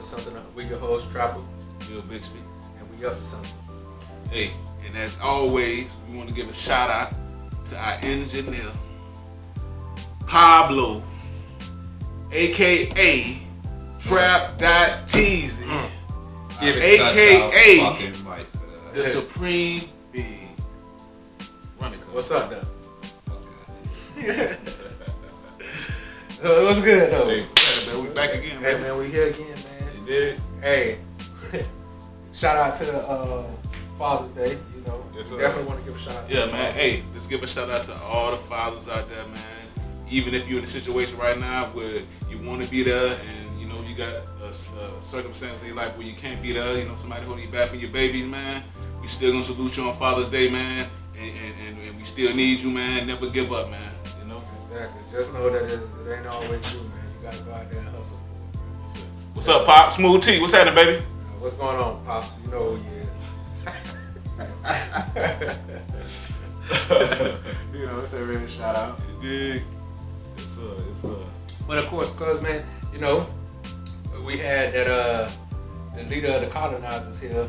to something. We your host, Trapper. Bill Bixby. And we up to something. Hey, and as always, we want to give a shout out to our engineer, Pablo, aka Trap.Ep7, aka the Supreme Being. Run it, what's up, though? What's good, though? Hey, man, we back again, man. Hey, man, we here again, man. You did? Hey, shout out to Father's Day, you know. Yes, we definitely want to give a shout out to man. fathers. Hey, let's give a shout out to all the fathers out there, man. Even if you're in a situation right now where you want to be there and, you know, you got a circumstance in your life where you can't be there, you know, somebody holding you back for your babies, man, we still going to salute you on Father's Day, man. And we still need you, man. Never give up, man. You know? Exactly. Just know that it ain't always you, man. You got to go out there and hustle for it. What's up, Pop? Smooth T. What's happening, baby? What's going on, Pops? You know who he is. You know, it's a real shout out. Yeah. It's But of course, cuz man, you know, we had that the leader of the colonizers here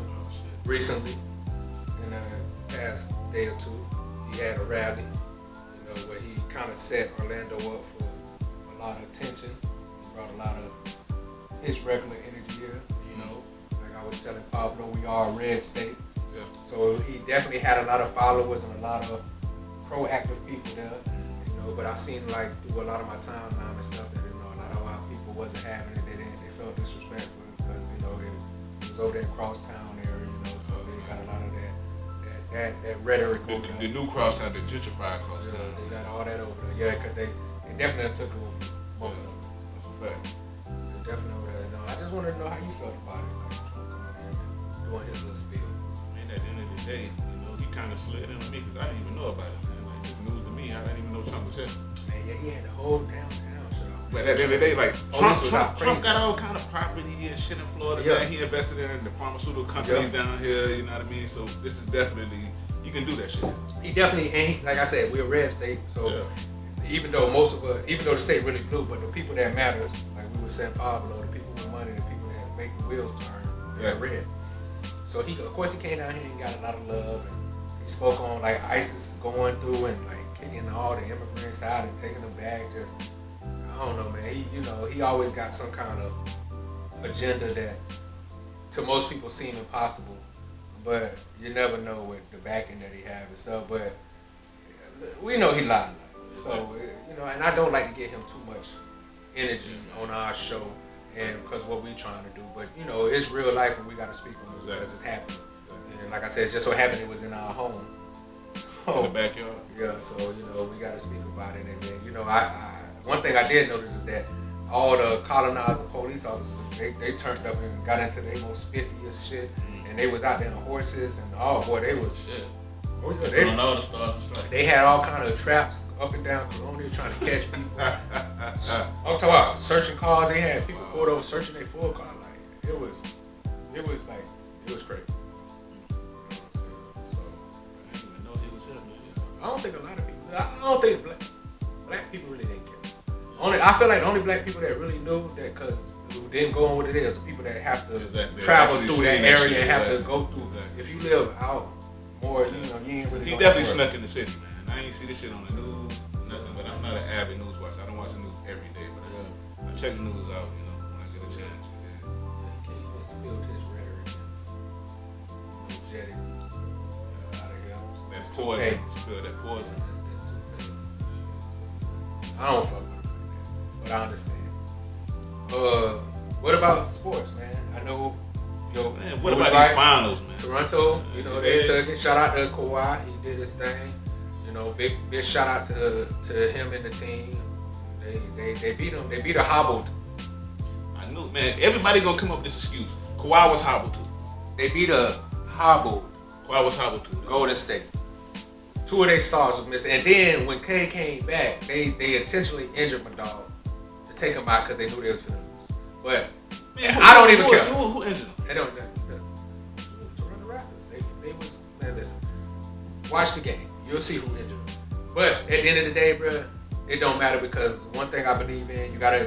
recently in the past day or two. He had a rally, you know, where he kind of set Orlando up for a lot of attention. He brought a lot of his regular energy here, you know. Like I was telling Pablo, we are a red state. Yeah. So he definitely had a lot of followers and a lot of proactive people there, you know. But I seen like through a lot of my timeline and stuff that, you know, a lot of our people wasn't having it. They felt disrespectful because, you know, it was over there in Crosstown area, you know. So they got a lot of that rhetoric over there. the new crosstown, the gentrified crosstown. Yeah, they got all that over there. Yeah, because they definitely took over most of it. So, Fact. they definitely over there. No, I just wanted to know how you felt about it, like Trump coming in and doing his little spiel. And at the end of the day, you know, he kind of slid into me because I didn't even know about it, man. Like, it's news to me. I didn't even know Trump was here. Man, yeah, he had the whole downtown shut off. But at the end of the day, like, Trump got all kind of property and shit in Florida. Yeah. Man, he invested in the pharmaceutical companies down here, you know what I mean? So this is definitely, you can do that shit. He definitely, and like I said, we're a red state, so even though the state really blue, but the people that matters, like we were saying Pablo, the people with money, the people that make the wheels turn, they're red. So of course he came down here and got a lot of love, and he spoke on like ISIS going through and like kicking all the immigrants out and taking them back. Just, I don't know, man. He always got some kind of agenda that to most people seem impossible, but you never know with the backing that he have and stuff. But we know he lied. So, you know, and I don't like to give him too much energy on our show, and because what we trying to do. But, you know, it's real life and we got to speak on it because it's happening. And like I said, just so happened it was in our home. So, In the backyard? Yeah, so, you know, we got to speak about it. And then, you know, one thing I did notice is that all the colonizer police officers, they turned up and got into their most spiffiest shit. And they was out there on horses and, oh boy, they was... Shit. Oh, yeah, On all the stars and stripes. they had all kind of traps up and down Colonia trying to catch people. I'm talking about searching cars. They had people pulled over searching their full car. Like it was crazy. So, I didn't even know he was here, man. I don't think a lot of people. I don't think black people really didn't care. I feel like the only black people that really knew that because who didn't go on what it is, the people that have to travel through that area and have to go through. If you live out more, you know, you ain't really. He definitely snuck in the city, man. I ain't see this shit on the news, nothing. But I'm not an avid news watcher. I don't watch the news every day, but I check the news out, you know, when I get a chance. He can't even spill his rhetoric. Energetic. Out of here. That's poison. Spill that poison. I don't fuck with him, but I understand. What about sports, man? I know. Man, what about these finals, man? Toronto, you know, they took it. Shout out to Kawhi, he did his thing. You know, big shout out to him and the team. They beat him. They beat a hobbled. I knew, man. Everybody gonna come up with this excuse. Kawhi was hobbled too. They beat a hobbled. Kawhi was hobbled too. Golden State. Two of their stars was missing, and then when K came back, they intentionally injured my dog to take him out because they knew they was finna lose. But man, I don't even care. Who injured him? They don't. Toronto Raptors. They was, man. Listen, watch the game. You'll see who injured them. But at the end of the day, bro, it don't matter because one thing I believe in, you gotta.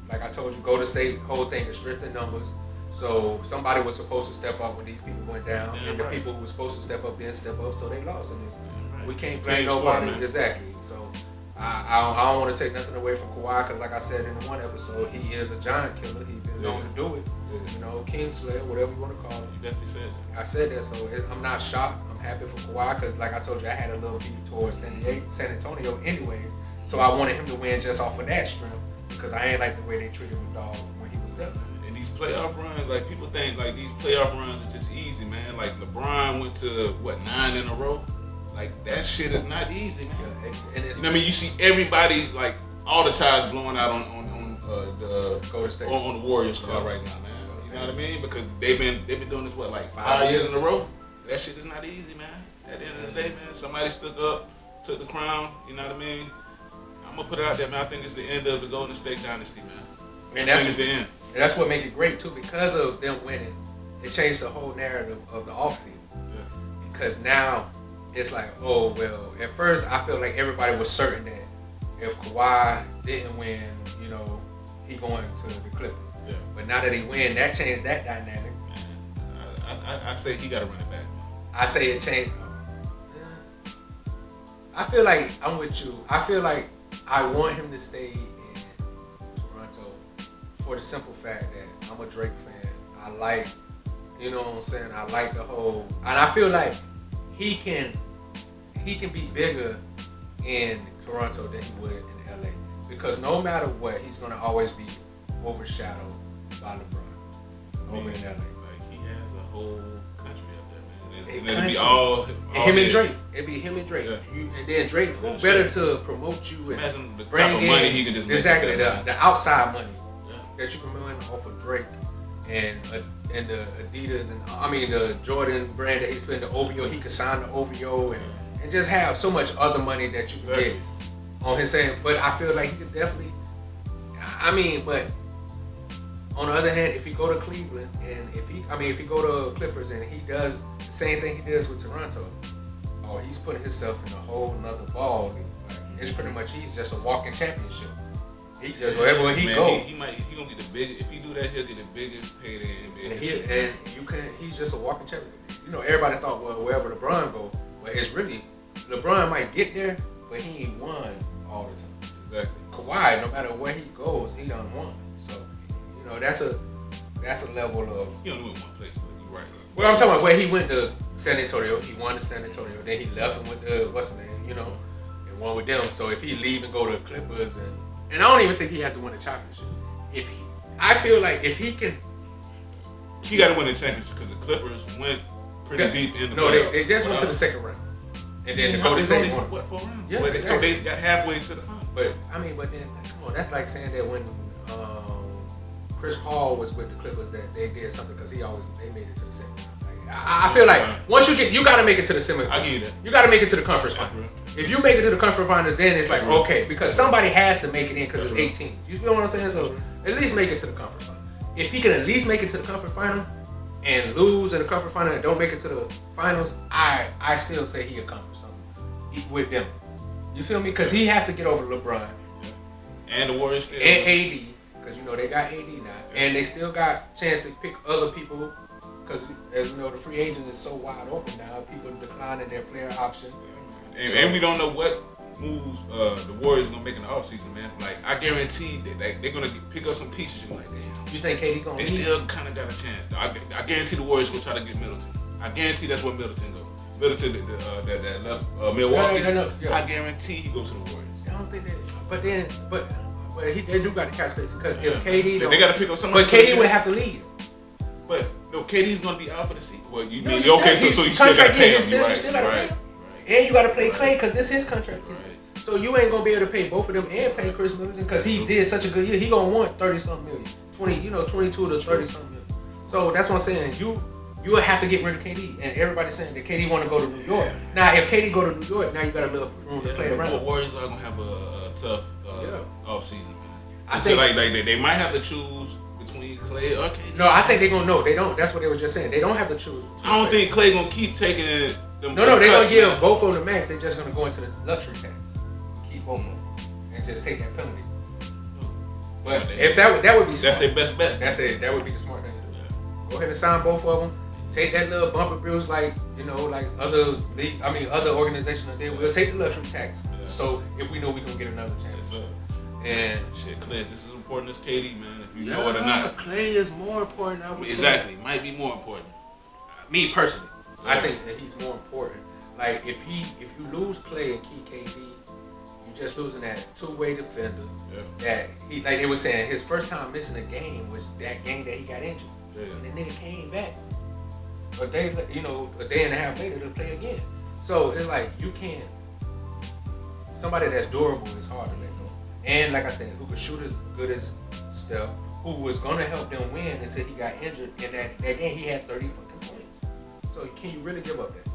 like I told you, Golden State whole thing is strength in numbers. So somebody was supposed to step up when these people went down, and the people who were supposed to step up didn't step up, so they lost in this. We can't blame nobody. Exactly. So I don't want to take nothing away from Kawhi, because like I said in the one episode, he is a giant killer. He's been known to do it. You know, Kingslayer, whatever you want to call it. You definitely said that. I said that, so I'm not shocked. I'm happy for Kawhi, because like I told you, I had a little beef towards San Antonio anyways. So I wanted him to win just off of that strength, because I ain't like the way they treated him dog when he was there. And these playoff runs, like people think like these playoff runs are just easy, man. Like LeBron went to 9 in a row. Like that shit is not easy, man. And you know what I mean? You see everybody like all the ties blowing out on the Golden State on the Warriors squad right now, man. You know what I mean? Because they've been doing this like 5 years in a row. That shit is not easy, man. At the end of the day, man, somebody stood up, took the crown. You know what I mean? I'm gonna put it out there, man. I think it's the end of the Golden State dynasty, man. And that's the end. And that's what makes it great too, because of them winning. It changed the whole narrative of the offseason. Yeah. Because now it's like, oh well. At first, I feel like everybody was certain that if Kawhi didn't win, you know, he going to the Clippers. Yeah. But now that he win, that changed that dynamic. I say he got to run it back. I say it changed. I feel like I'm with you. I feel like I want him to stay in Toronto for the simple fact that I'm a Drake fan. I like, you know what I'm saying? I like the whole, and I feel like he can be bigger in Toronto than he would in LA, because no matter what, he's gonna always be overshadowed by LeBron over in LA. Like he has a whole country up there, man. It'd be all him and Drake. It'd be him and Drake. Yeah. And then Drake, who better to promote you and imagine the bring type of in money he can just make exactly the outside money that you can win off of Drake and the Adidas and I mean the Jordan brand that he spent the OVO. He could sign the OVO and just have so much other money that you can get on his end. But I feel like he could definitely. I mean, but on the other hand, if he go to Cleveland and if he go to Clippers and he does the same thing he does with Toronto, oh, he's putting himself in a whole nother ball. Like, it's pretty much he's just a walking championship. He just wherever he go. He gonna get the big. If he do that, he'll get the biggest payday in NBA. And you can. He's just a walking champion. You know, everybody thought, well, wherever LeBron go, but it's really LeBron might get there, but he ain't won all the time. Exactly. Kawhi, no matter where he goes, he done won. So, you know, that's a level of. He only went one place, but you're right. Well, I'm talking about where he went to San Antonio. He won to San Antonio. Then he left and went to what's the name, you know, and won with them. So if he leave and go to Clippers and I don't even think he has to win a championship. I feel like if he can, he got to win the championship because the Clippers went pretty deep in the playoffs. No, they just went to the second round, and then the Golden State won. What 4 rounds? Yeah, exactly. So they got halfway to the final. But I mean, but then come on, that's like saying that when Chris Paul was with the Clippers that they did something because they made it to the second round. I feel like once you got to make it to the semi. I give you that. You got to make it to the conference final. If you make it to the conference finals, then it's like okay, because somebody has to make it in because it's 8 teams. You feel what I'm saying? So at least make it to the conference final. If he can at least make it to the conference final and lose in the conference final and don't make it to the finals, I still say he accomplished something with them. You feel me? Because he have to get over LeBron and the Warriors still and AD, because you know they got AD now, and they still got chance to pick other people. Because as you know, the free agent is so wide open now. People declining their player option. And we don't know what moves the Warriors gonna make in the offseason, man. Like I guarantee that they're gonna pick up some pieces. You're like, damn. You think KD gonna? They still kind of got a chance. I guarantee the Warriors gonna try to get Middleton. I guarantee that's where Middleton goes. Middleton that left Milwaukee. Yeah. I guarantee he goes to the Warriors. I don't think that. But they do got the cap space because if KD don't, they got to pick up somebody. But KD would have to lead. But no, KD's gonna be out for the season. Well, you no, mean okay? So you still got to pay him. You still got to pay him. And you got to play Clay because this is his contract season. Right. So you ain't gonna be able to pay both of them and pay Chris Middleton because he did such a good year. He gonna want 30-something million, 22 to 30-something million. So that's what I'm saying. You will have to get rid of KD, and everybody's saying that KD want to go to New York. Now, if KD go to New York, now you got a little room to play around. The Warriors are gonna have a tough off season. I think like they might have to choose between Clay or KD. No, I think they're gonna know. They don't. That's what they were just saying. They don't have to choose. I don't think Clay gonna keep taking them. No, they're gonna give both of them the max. They're just gonna go into the luxury tax. Keep both of them and just take that penalty. But if that would be smart. That's their best bet. That would be the smart thing to do. Yeah. Go ahead and sign both of them. Take that little bumper bills like other organizations did. We'll take the luxury tax. Yeah. So if we know we're gonna get another championship. And shit, Clay, just as important as KD, man. If you know it or not. Clay is more important. Exactly, might be more important. Me personally, I think that he's more important. Like if you lose Clay and keep KD, you're just losing that two-way defender. Yeah. That he, like they were saying, his first time missing a game was that game that he got injured, and the nigga came back a day and a half later to play again. So it's like you can't. Somebody that's durable is hard to let go. And like I said, who could shoot as good as Steph, who was gonna help them win until he got injured. In that game, he had 30 fucking points. So can you really give up that?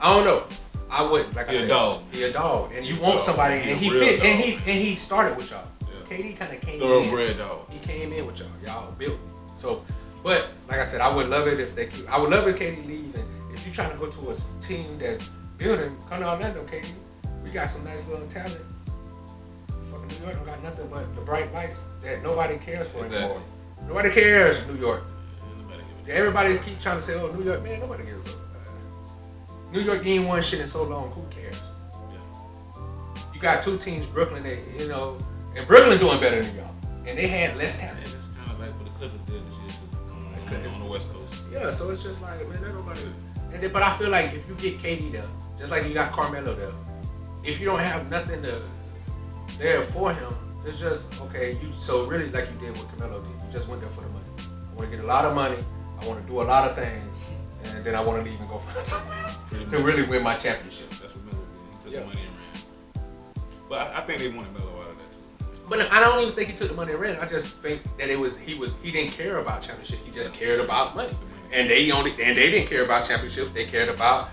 I don't know. I wouldn't. Like I said, he a dog, and you want somebody, and he fit, and he started with y'all. Yeah. KD kind of came thoroughbred dog. He came in with y'all. Y'all built. So, but like I said, I would love it if they keep. I would love if KD leave, and if you're trying to go to a team that's building, come to Orlando, KD. We got some nice little talent. Fucking New York don't got nothing but the bright lights that nobody cares for anymore. Nobody cares, New York. Everybody keep trying to say, "Oh, New York, man, nobody gives a." New York ain't won shit in so long. Who cares? Yeah. You got two teams, Brooklyn. And Brooklyn doing better than y'all, and they had less talent. Yeah, it's kind of like what the Clippers did this year on the West Coast. Yeah, so it's just like, man, nobody. But I feel like if you get KD there, just like you got Carmelo there, if you don't have nothing there for him, it's just okay. So really, like you did what Carmelo did, you just went there for the money. I want to get a lot of money. I want to do a lot of things, and then I want to leave and go find something else to really win my championship. That's what Melo did. He took the money and ran. But I think they wanted Melo out of that too. But I don't even think he took the money and ran. I just think that he didn't care about championship. He just cared about money. And they didn't care about championships. They cared about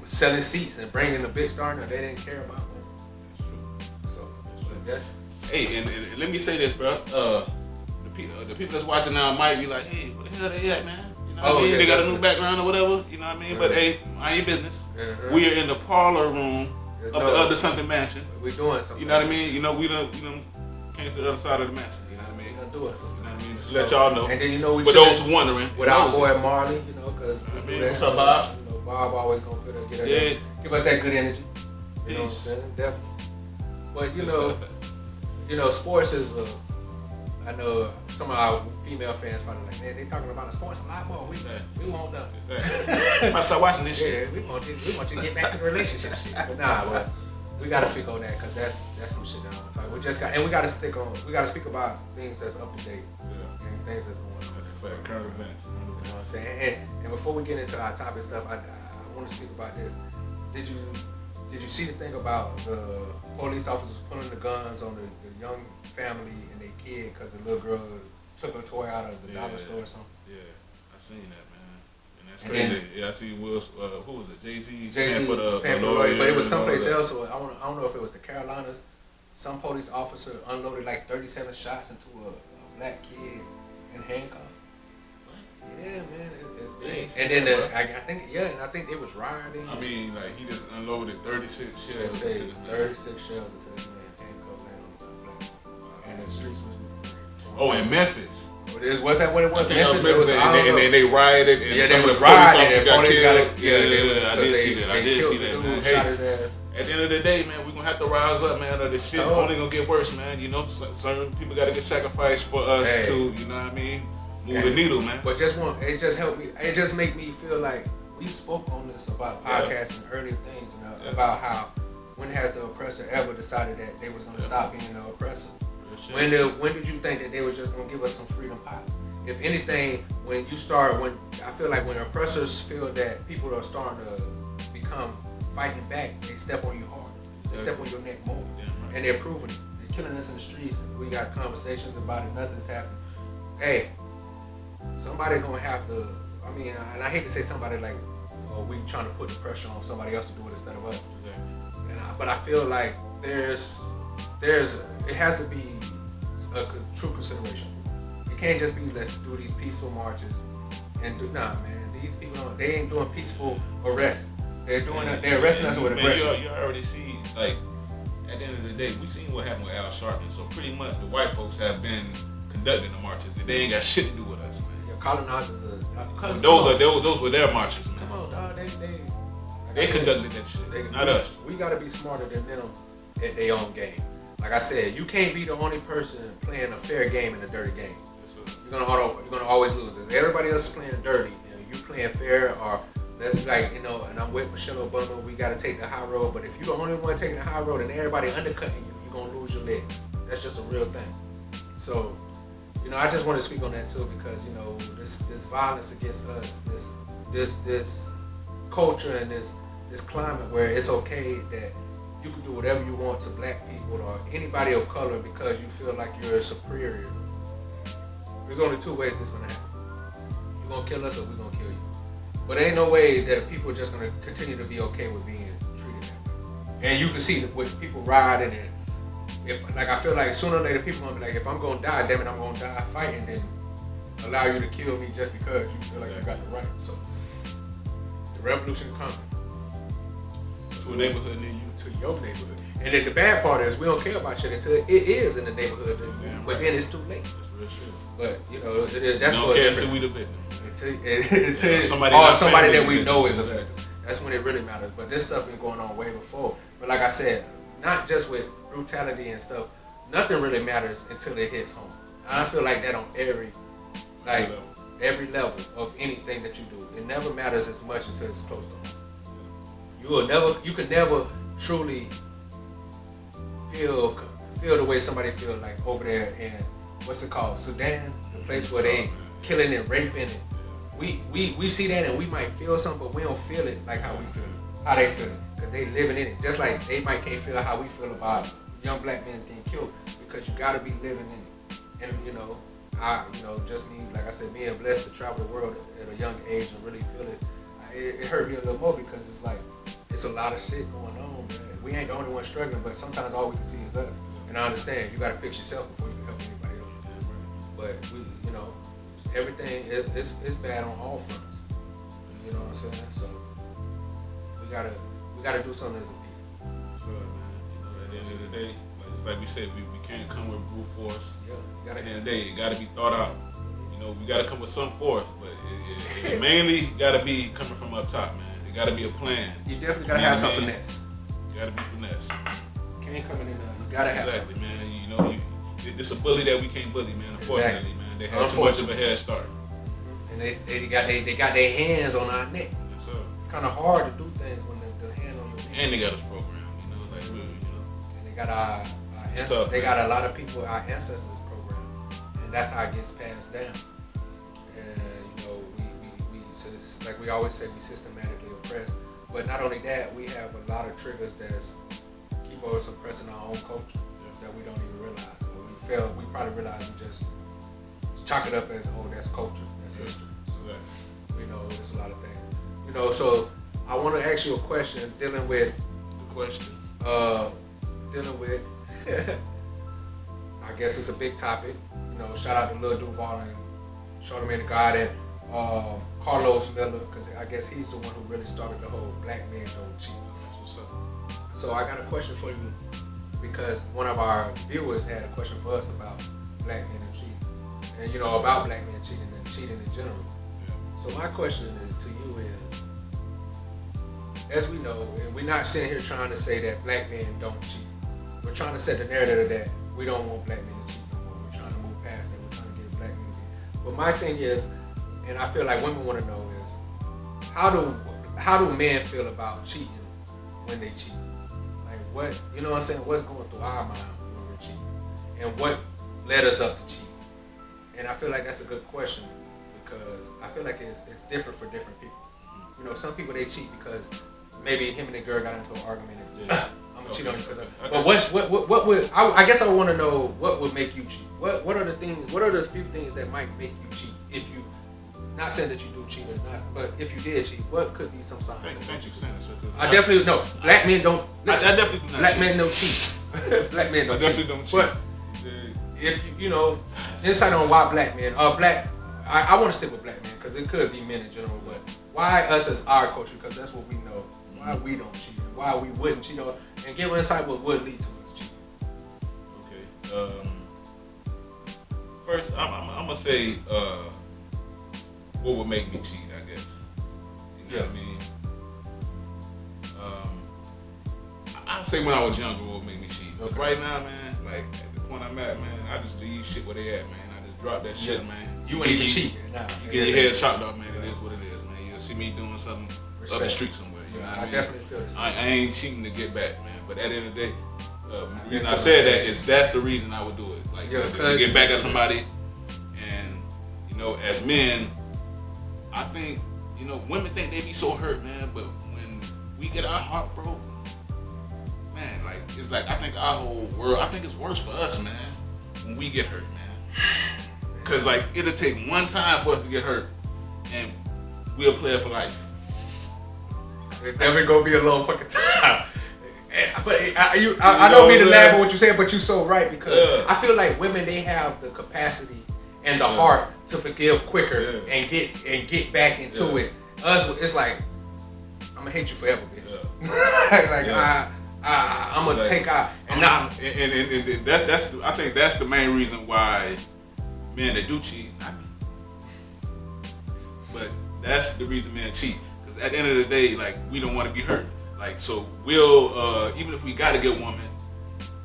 selling seats and bringing the big star. No, they didn't care about money. That's true. So that's. Hey, and let me say this, bro. The people that's watching now might be like, hey, where the hell they at, man? You know what I mean? They got a new background or whatever. You know what I mean? But hey, mind your business. We are in the parlor room of the other something mansion. We're doing something. You know what I mean? You know, we done came to the other side of the mansion. You know what I mean? We're doing something. You know what I mean? Just to let y'all know. And then we for those who wondering. With our boy Marley, because what's up, Bob? Bob always gonna give us that good energy. You know what I'm saying? Definitely. But sports is. I know some of our female fans probably like, man, they talking about the sports a lot more. We want them. Exactly. I'm about to start watching this shit. Yeah, we want you to get back to the relationship shit. But we gotta speak on that because that's some shit that I want to talk. We gotta speak about things that's up to date and things that's going on. That's a fact. Current events. You know what I'm saying? And before we get into our topic stuff, I want to speak about this. Did you see the thing about the police officers pulling the guns on the young family and their kid because the little girl took a toy out of the dollar store or something? Yeah, I seen that, man. And that's crazy. I see Will. Who was it? Jay-Z paying for the lawyer, but it was someplace else. So I don't know if it was the Carolinas. Some police officer unloaded like 37 shots into a black kid in handcuffs. Yeah, man, it's big. And then I think it was rioting. I mean, like he just unloaded 36 shells. 36 shells into this man handcuffed and the streets was. Oh, in Memphis. Was that what it was? Memphis. And they rioted. And they was rioting. Got killed. I did see that. I did see that. Man. Shot his ass. At the end of the day, man, we're gonna have to rise up, man. Or the shit only gonna get worse, man. You know, certain people gotta get sacrificed for us to, you know what I mean? Move the needle, man. But it just helped me. It just make me feel like we spoke on this about podcasts and earlier things about how when has the oppressor ever decided that they was gonna stop being the oppressor? When did you think that they were just gonna give us some freedom pie? If anything, when I feel like when oppressors feel that people are starting to become fighting back, they step on you hard. They step on your neck more, and they're proving it. They're killing us in the streets. We got conversations about it. Nothing's happening. Hey, somebody gonna have to. I mean, and I hate to say somebody like, oh, we trying to put the pressure on somebody else to do it instead of us. But I feel like it has to be a true consideration. It can't just be let's do these peaceful marches and man. These people they ain't doing peaceful arrests. They're arresting us with aggression. You already see, like, at the end of the day, we seen what happened with Al Sharpton. So pretty much the white folks have been conducting the marches. They ain't got shit to do with us, man. Yeah, colonizers those were their marches, man. Come on, dog. They conducted that shit, not us. We gotta be smarter than them at their own game. Like I said, you can't be the only person playing a fair game in a dirty game. Yes, you're gonna always lose. If everybody else is playing dirty, you playing fair, or that's like, and I'm with Michelle Obama, we gotta take the high road. But if you're the only one taking the high road and everybody undercutting you, you're gonna lose your legs. That's just a real thing. So, I just want to speak on that too, because this violence against us, this culture and this climate where it's okay that you can do whatever you want to black people or anybody of color because you feel like you're superior. There's only two ways it's gonna happen. You're gonna kill us or we're gonna kill you. But there ain't no way that people are just gonna continue to be okay with being treated that way. And you can see with people riding, and I feel like sooner or later people gonna be like, if I'm gonna die, damn it, I'm gonna die fighting, then allow you to kill me just because you feel like you got the right. So the revolution coming. To a neighborhood near you. To your neighborhood. And then the bad part is we don't care about shit until it is in the neighborhood. But then it's too late. That's real shit. But that's what it is. Until we the victim. Until somebody that we know is a victim. That's when it really matters. But this stuff been going on way before. But like I said, not just with brutality and stuff, nothing really matters until it hits home. And I feel like that on every level of anything that you do. It never matters as much until it's close to home. You can never truly feel the way somebody feel like over there in what's it called, Sudan, the place where they killing and raping it. We see that and we might feel something, but we don't feel it like how we feel it, how they feel it, because they living in it. Just like they might can't feel how we feel about young black men getting killed, because you got to be living in it. And just me, like I said, being blessed to travel the world at a young age and really feel it. It hurt me a little more because it's like, it's a lot of shit going on, man. We ain't the only one struggling, but sometimes all we can see is us. And I understand, you gotta fix yourself before you can help anybody else. But everything is bad on all fronts. You know what I'm saying? So we gotta do something as a people. So, man, at the end of the day, like we said, we can't come with brute force. Yeah. At the end of the day, it gotta be thought out. We gotta come with some force, but it mainly gotta be coming from up top, man. It gotta be a plan. You definitely gotta have some finesse. You gotta be finesse. Can't come in there. You gotta have exactly, man. It's a bully that we can't bully, man. Unfortunately, man, they have too much of a head start. And they got their hands on our neck. Yes, sir. It's kind of hard to do things when the hand on your neck. And they got us programmed, And they got our ancestors. They got a lot of people, our ancestors programmed, and that's how it gets passed down. Like we always say, we systematically oppressed. But not only that, we have a lot of triggers that's keep us oppressing our own culture that we don't even realize. We probably realize we just chalk it up as, that's culture, that's history. So, there's a lot of things. So I want to ask you a question dealing with I guess it's a big topic. Shout out to Lil Duval and Charlamagne the God and Carlos Miller, because I guess he's the one who really started the whole black men don't cheat. That's what's up. So I got a question for you, because one of our viewers had a question for us about black men and cheating, and about black men cheating and cheating in general. Yeah. So my question to you is, as we know, and we're not sitting here trying to say that black men don't cheat. We're trying to set the narrative that we don't want black men to cheat no more. We're trying to move past that. We're trying to get black men to cheat. But my thing is, and I feel like women want to know is, how do men feel about cheating when they cheat? Like what, what I'm saying, what's going through our mind when we're cheating? And what led us up to cheating? And I feel like that's a good question, because I feel like it's different for different people. Some people, they cheat because maybe him and the girl got into an argument and I'm gonna cheat on you because what would, I guess I want to know what would make you cheat? What are the few things that might make you cheat if you, not saying that you do cheat or not, but if you did cheat, what could be some sign? Thank you for saying that, I definitely know. Black men don't. Listen, I definitely do not black cheat. men don't cheat. Black men don't cheat. I definitely don't cheat. But if insight on why black men, I want to stick with black men because it could be men in general, but why us as our culture? Because that's what we know. Why we don't cheat, why we wouldn't cheat, and give insight what would lead to us. First, I'm gonna say what would make me cheat. I guess. You know what I mean? I'd say when I was younger, what would make me cheat. But right now, man, like at the point I'm at, man, I just leave shit where they at, man. I just drop that shit, man. You ain't even cheat. Nah, you get your head chopped off, man. It is what it is, man. You'll see me doing something up the street somewhere. You know what I mean? Definitely feel this. I ain't cheating to get back, man. But at the end of the day, the reason I said that is that's the reason I would do it. Like to get back at somebody, and you know, as men, I think women think they be so hurt, man. But when we get our heart broke, man, like it's like I think our whole world. I think it's worse for us, man, when we get hurt, man. Cause like it'll take one time for us to get hurt, and we'll play it for life. It's never gonna be a long fucking time. But I don't mean to laugh at what you said, but you're so right because I feel like women they have the capacity and the heart to forgive quicker and get back into it. Us, it's like I'm gonna hate you forever, bitch. I'm gonna take out and that's I think that's the main reason why men that do cheat, not me. But that's the reason men cheat. Because at the end of the day, like we don't want to be hurt. Like so we'll even if we got a good woman,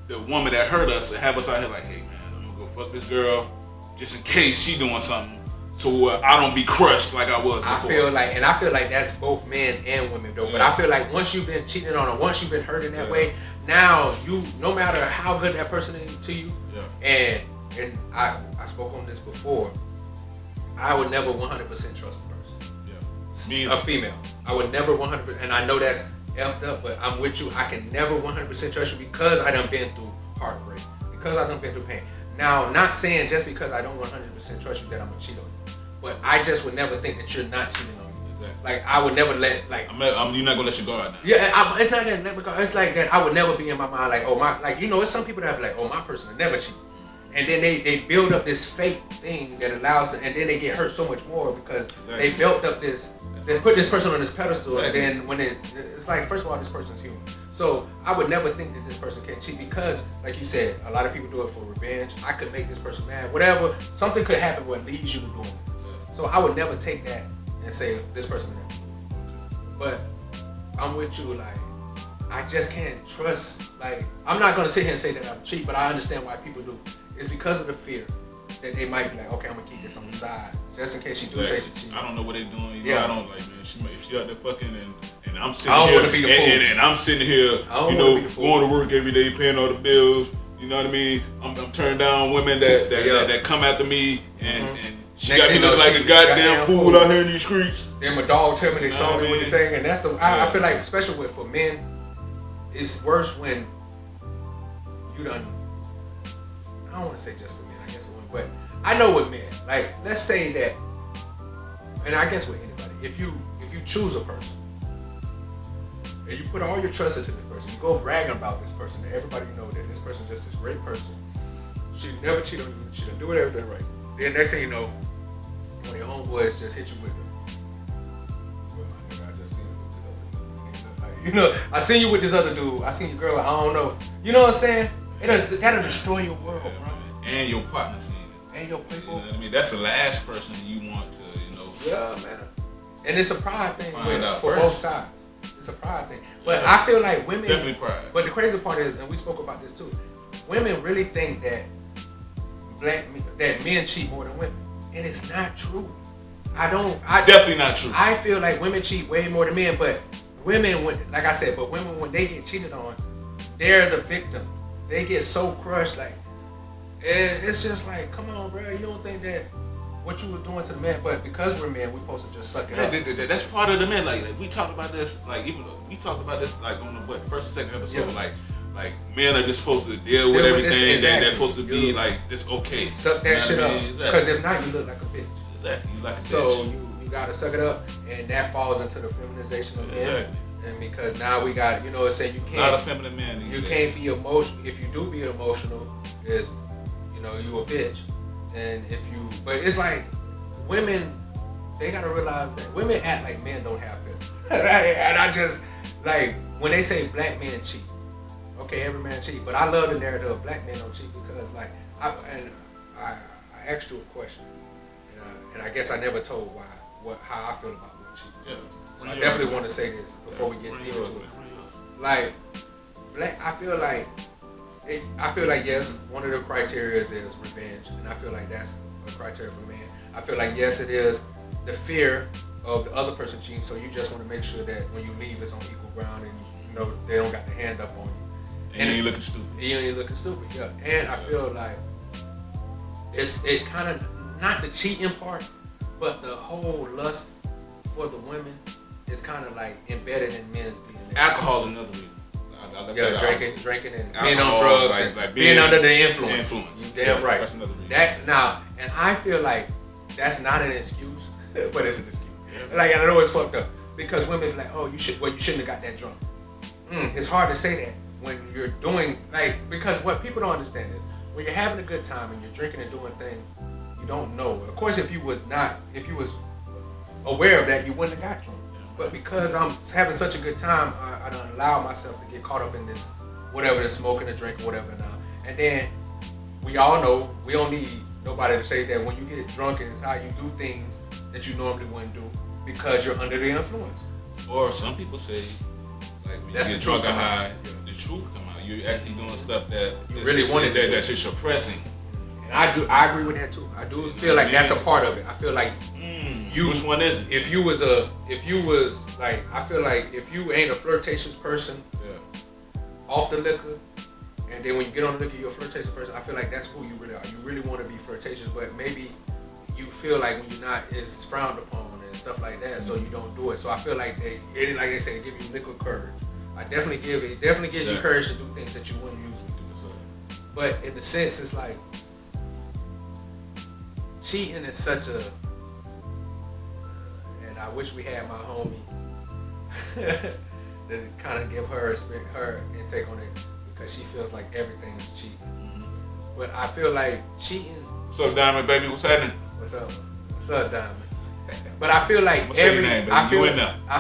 the woman that hurt us have us out here like, hey man, I'm gonna go fuck this girl just in case she doing something, so I don't be crushed like I was before. I feel like that's both men and women though. But I feel like once you've been cheated on or once you've been hurt in that way, now you no matter how good that person is to you, and I spoke on this before, I would never 100% trust a person. A female. I would never 100%, and I know that's effed up, but I'm with you. I can never 100% trust you because I done been through heartbreak, because I done been through pain. Now, not saying just because I don't 100% trust you that I'm gonna cheat on you, but I just would never think that you're not cheating on me. Exactly. Like I would never let you're not gonna let your guard down. Yeah, it's not that. It's like that. I would never be in my mind like, oh my, like it's some people that have like, oh my person will never cheat, and then they build up this fake thing that allows them, and then they get hurt so much more because they built up this. They put this person on this pedestal, and then when it's like, first of all, this person's human. So I would never think that this person can cheat because, like you said, a lot of people do it for revenge. I could make this person mad, whatever. Something could happen what leads you to doing this. So I would never take that and say this person is never. But I'm with you, like I just can't trust. Like I'm not gonna sit here and say that I'm cheat, but I understand why people do. It's because of the fear that they might be like, okay, I'm gonna keep this on the side. Just in case she do say she cheating. I don't know what they doing. I don't like, man. If she out there fucking and I'm sitting I don't here want to be the fool. And I'm sitting here, going to work every day, paying all the bills. You know what I mean? I'm turning down women that come after me and she got me look like a goddamn fool out here in these streets. Then my dog tell me they saw me with the thing, and that's the I feel like especially for men, it's worse when you done. I don't want to say just for men, I guess women, but I know with men. Like, let's say that, and I guess with anybody, if you choose a person and you put all your trust into this person, you go bragging about this person to everybody you know that this person's just this great person. She never cheat on you. She done do everything right. Then next thing you know, one of your homeboys just hit you with my nigga, I just seen you with this other dude. Like, I seen you with this other dude. I seen your girl. I don't know. You know what I'm saying? That'll destroy your world, bro. And your partner. And your people. You know what I mean? That's the last person you want to, Yeah, man. And it's a pride thing for both sides. It's a pride thing. But I feel like women. Definitely pride. But the crazy part is, and we spoke about this too, women really think that men cheat more than women. And it's not true. Definitely not true. I feel like women cheat way more than men, but women, like I said, women, when they get cheated on, they're the victim. They get so crushed, like, it's just like, come on, bro. You don't think that what you was doing to the man, but because we're men, we're supposed to just suck it up. That's part of the men. Like we talked about this, like even though we talked about this, like on the first and second episode, like men are just supposed to deal with everything. They're supposed to be like this. Okay, suck that shit up. Because if not, you look like a bitch. Exactly, you like a bitch. So you gotta suck it up, and that falls into the feminization of men. Exactly. And because now we got, say you can't. A lot of feminine men. You can't be emotional. If you do be emotional, is you a bitch. And but it's like women, they gotta realize that women act like men don't have feelings. And I just like when they say black men cheat. okay, every man cheat. But I love the narrative of black men don't cheat because, like, I asked you a question, and I guess I never told how I feel about what cheating is. So I definitely want to say this before we get deep into it. Like, I feel like yes, one of the criteria is revenge, and I feel like that's a criteria for men. I feel like yes, it is the fear of the other person cheating, so you just want to make sure that when you leave, it's on equal ground, and you know they don't got the hand up on you. And you ain't looking stupid. You ain't looking stupid, yeah. And I feel like it kind of not the cheating part, but the whole lust for the women is kind of like embedded in men's DNA. Alcohol is another reason. Drinking and alcohol, being on drugs like and being under the influence. You damn right. That's another reason. And I feel like that's not an excuse, but it's an excuse. Yeah. Like, and I know it's fucked up because women be like, oh, you shouldn't have got that drunk. It's hard to say that when you're doing, like, because what people don't understand is when you're having a good time and you're drinking and doing things you don't know. Of course, if you was aware of that, you wouldn't have got drunk. But because I'm having such a good time, I don't allow myself to get caught up in this, whatever, the smoking, the drink, or whatever now. And then we all know, we don't need nobody to say that when you get drunk and it's how you do things that you normally wouldn't do because you're under the influence. Or some people say, like when that's you get drunk or high, the truth come out. You're actually doing stuff that you really wanted that you're suppressing. And I agree with that too. I do feel like that's a part of it. I feel like which one is it? If you was like, I feel like if you ain't a flirtatious person off the liquor, and then when you get on the liquor, you're a flirtatious person, I feel like that's who you really are. You really want to be flirtatious, but maybe you feel like when you're not, it's frowned upon and stuff like that, so you don't do it. So I feel like like they say, give you liquid courage. It definitely gives you courage to do things that you wouldn't usually do. But in the sense, it's like cheating is such a, and I wish we had my homie to kind of give her intake on it because she feels like everything's cheating. But I feel like cheating. What's up, Diamond, baby? What's happening? What's up, Diamond? But I feel like I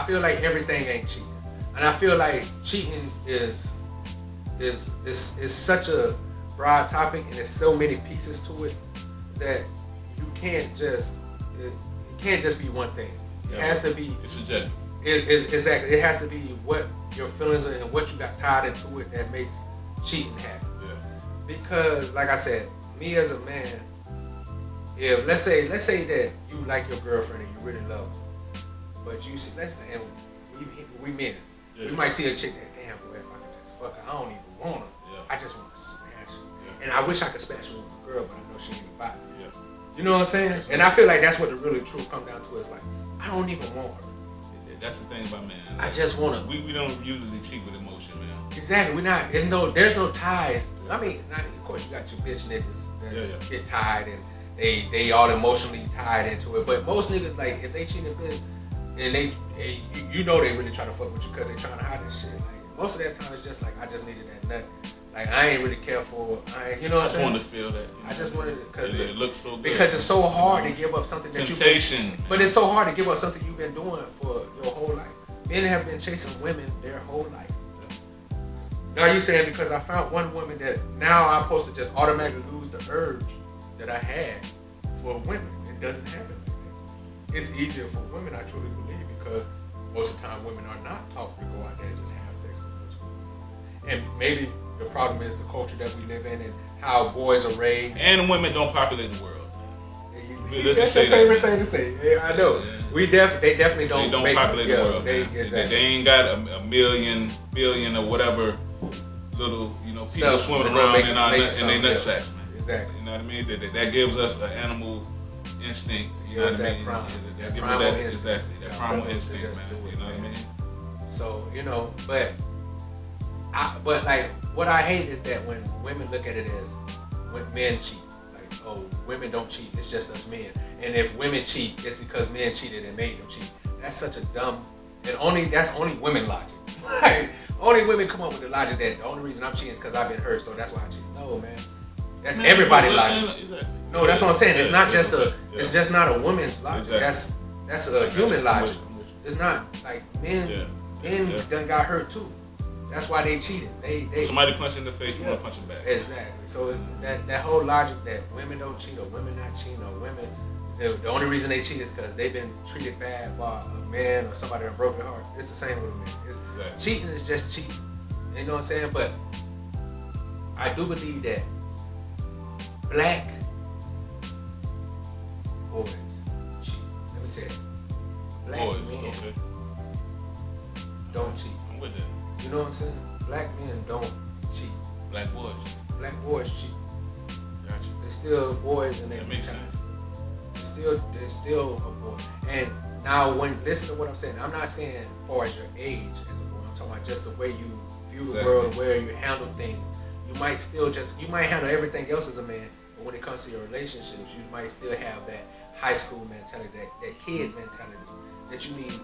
feel like everything ain't cheating, and I feel like cheating is such a broad topic, and there's so many pieces to it that you can't just it can't just be one thing. It has to be. It's subjective. Exactly. It has to be what your feelings are and what you got tied into it that makes cheating happen. Yeah. Because, like I said, me as a man, if let's say that you like your girlfriend and you really love her, but you see, and we men, we might see a chick that, damn boy, if I could just fuck her, I don't even want her. Yeah. I just want to smash her. Yeah. And I wish I could smash her with a girl, but I know she ain't about it. Yeah. You know what I'm saying? Absolutely. And I feel like that's what the really truth come down to is like, I don't even want her. That's the thing about men. I just want to. We don't usually cheat with emotion, man. Exactly. We're not. There's no ties. I mean, of course you got your bitch niggas that get tied and they all emotionally tied into it. But most niggas, like, if they cheat a bitch and you know they really try to fuck with you because they trying to hide this shit. Like, most of that time it's just like, I just needed that nut. Like, I ain't really care for. You know what I'm saying? I just wanted to feel that. I just wanted it because it looks so good. Because it's so hard to give up something that temptation. But it's so hard to give up something you've been doing for your whole life. Men have been chasing women their whole life. Now you saying because I found one woman that now I'm supposed to just automatically lose the urge that I had for women. It doesn't happen like that. It's easier for women, I truly believe, because most of the time women are not taught to go out there and just have sex with multiple women. And maybe the problem is the culture that we live in and how boys are raised. And women don't populate the world. That's your favorite thing to say. Yeah, I know. Yeah. They definitely don't. They don't populate the world. They ain't got a million, billion, or whatever little, people swimming around in their nut sacks, man. Exactly. You know what I mean? That gives us an animal instinct. You know what I mean? That primal instinct. That primal instinct, man. You know what I mean? So, but like what I hate is that when women look at it as when men cheat, like, oh, women don't cheat, it's just us men. And if women cheat, it's because men cheated and made them cheat. That's such a dumb, and that's only women logic. Like, only women come up with the logic that the only reason I'm cheating is because I've been hurt, so that's why I cheat. No, man. That's everybody logic. Exactly. No, that's what I'm saying. It's not just it's just not a woman's logic. Exactly. That's a human logic. It's not like men done got hurt too. That's why they cheated. They somebody punch in the face, you want to punch them back. Exactly. So it's that whole logic that women don't cheat or women not cheating or women. The only reason they cheat is because they've been treated bad by a man or somebody that broke their heart. It's the same with a man. Cheating is just cheating. You know what I'm saying? But I do believe that black boys cheat. Let me say it. Black men don't cheat. I'm with that. You know what I'm saying? Black men don't cheat. Black boys. Black boys cheat. Gotcha. They're still boys and that makes sense. They're still a boy. And now listen to what I'm saying. I'm not saying as far as your age as a boy. I'm talking about just the way you view the world, where you handle things. You might handle everything else as a man, but when it comes to your relationships, you might still have that high school mentality, that kid mentality that you need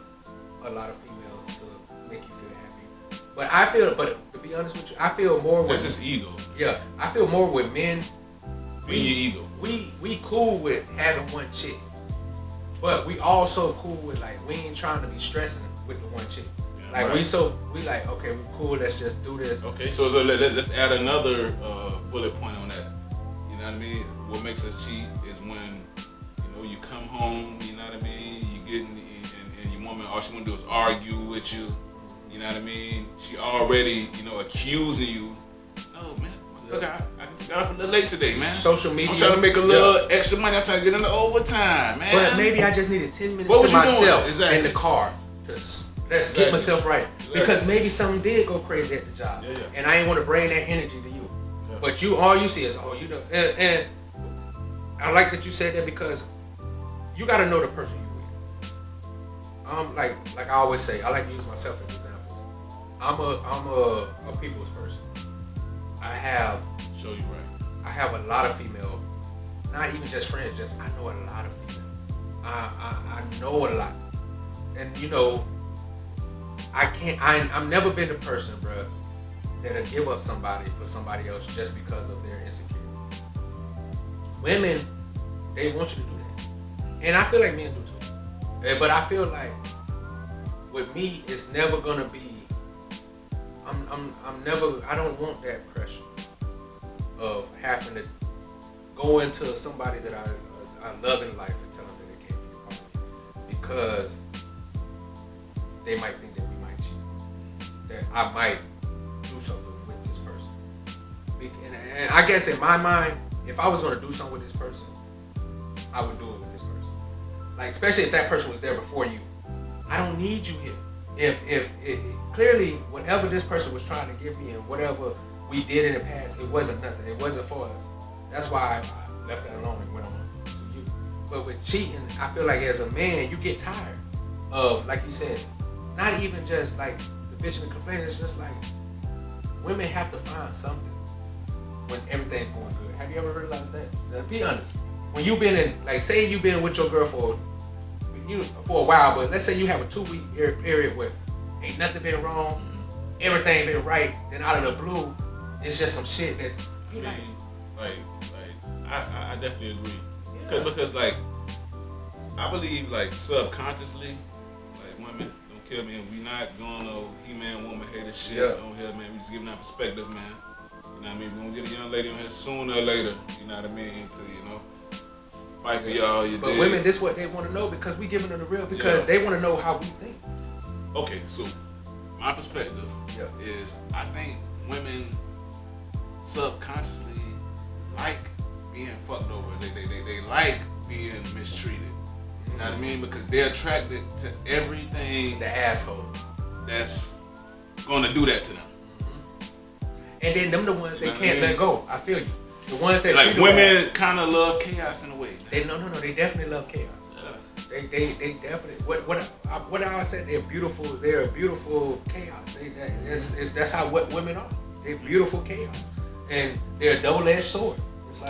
a lot of females to make you feel happy. But to be honest with you, I feel more with... That's just ego. Yeah, I feel more with men. Being your ego. We cool with having one chick, but we also cool with we ain't trying to be stressing with the one chick. Yeah, we like, okay, we cool, let's just do this. Okay, so let's add another bullet point on that. You know what I mean? What makes us cheat is when you come home. You know what I mean? You get and your woman, all she wanna do is argue with you. You know what I mean? She already accusing you. No, man. Look, I got up a little late today, man. Social media. I'm trying to make a little extra money. I'm trying to get into overtime, man. But maybe I just needed 10 minutes to myself in the car to get myself right. Exactly. Because maybe something did go crazy at the job. Yeah. And I ain't want to bring that energy to you. Yeah. But all you see is, and I like that you said that because you got to know the person you're with. Like I always say, I like to use myself as examples. I'm a people's person. I have a lot of female, not even just friends, I know a lot of female. I know a lot. And I'm never been the person, bro, that'll give up somebody for somebody else just because of their insecurity. Women, they want you to do that. And I feel like men do too. But I feel like with me, it's never gonna be, I don't want that pressure of having to go into somebody that I love in life and tell them that they can't be a part of me because they might think that we might cheat, that I might do something with this person. And I guess in my mind, if I was going to do something with this person, I would do it with this person. Especially if that person was there before you. I don't need you here. If clearly whatever this person was trying to give me and whatever we did in the past, it wasn't nothing. It wasn't for us. That's why I left that alone and went on to you. But with cheating, I feel like as a man, you get tired of, like you said, not even just the bitching and complaining. It's just women have to find something when everything's going good. Have you ever realized that? Now, be honest. When you've been in, say you've been with your girl for a while, but let's say you have a 2-week period where ain't nothing been wrong, everything been right, then out of the blue, it's just some shit that I definitely agree. Yeah. Because I believe subconsciously, women don't kill me, and we not going to he-man, woman, hater shit on here, man. We just giving our perspective, man. You know what I mean? We're gonna get a young lady on here sooner or later. You know what I mean? To fight for y'all. But women, this is what they want to know because we giving them the real because they want to know how we think. Okay, so my perspective is I think women subconsciously like being fucked over. They like being mistreated. You know what I mean? Because they're attracted to everything. The asshole. That's gonna do that to them. And then them the ones they can't let go. I feel you. The ones that women kind of love chaos in a way. They they definitely love chaos. Yeah. They definitely what I said, they're beautiful. They're a beautiful chaos. That's how what women are. They're beautiful chaos, and they're a double-edged sword. It's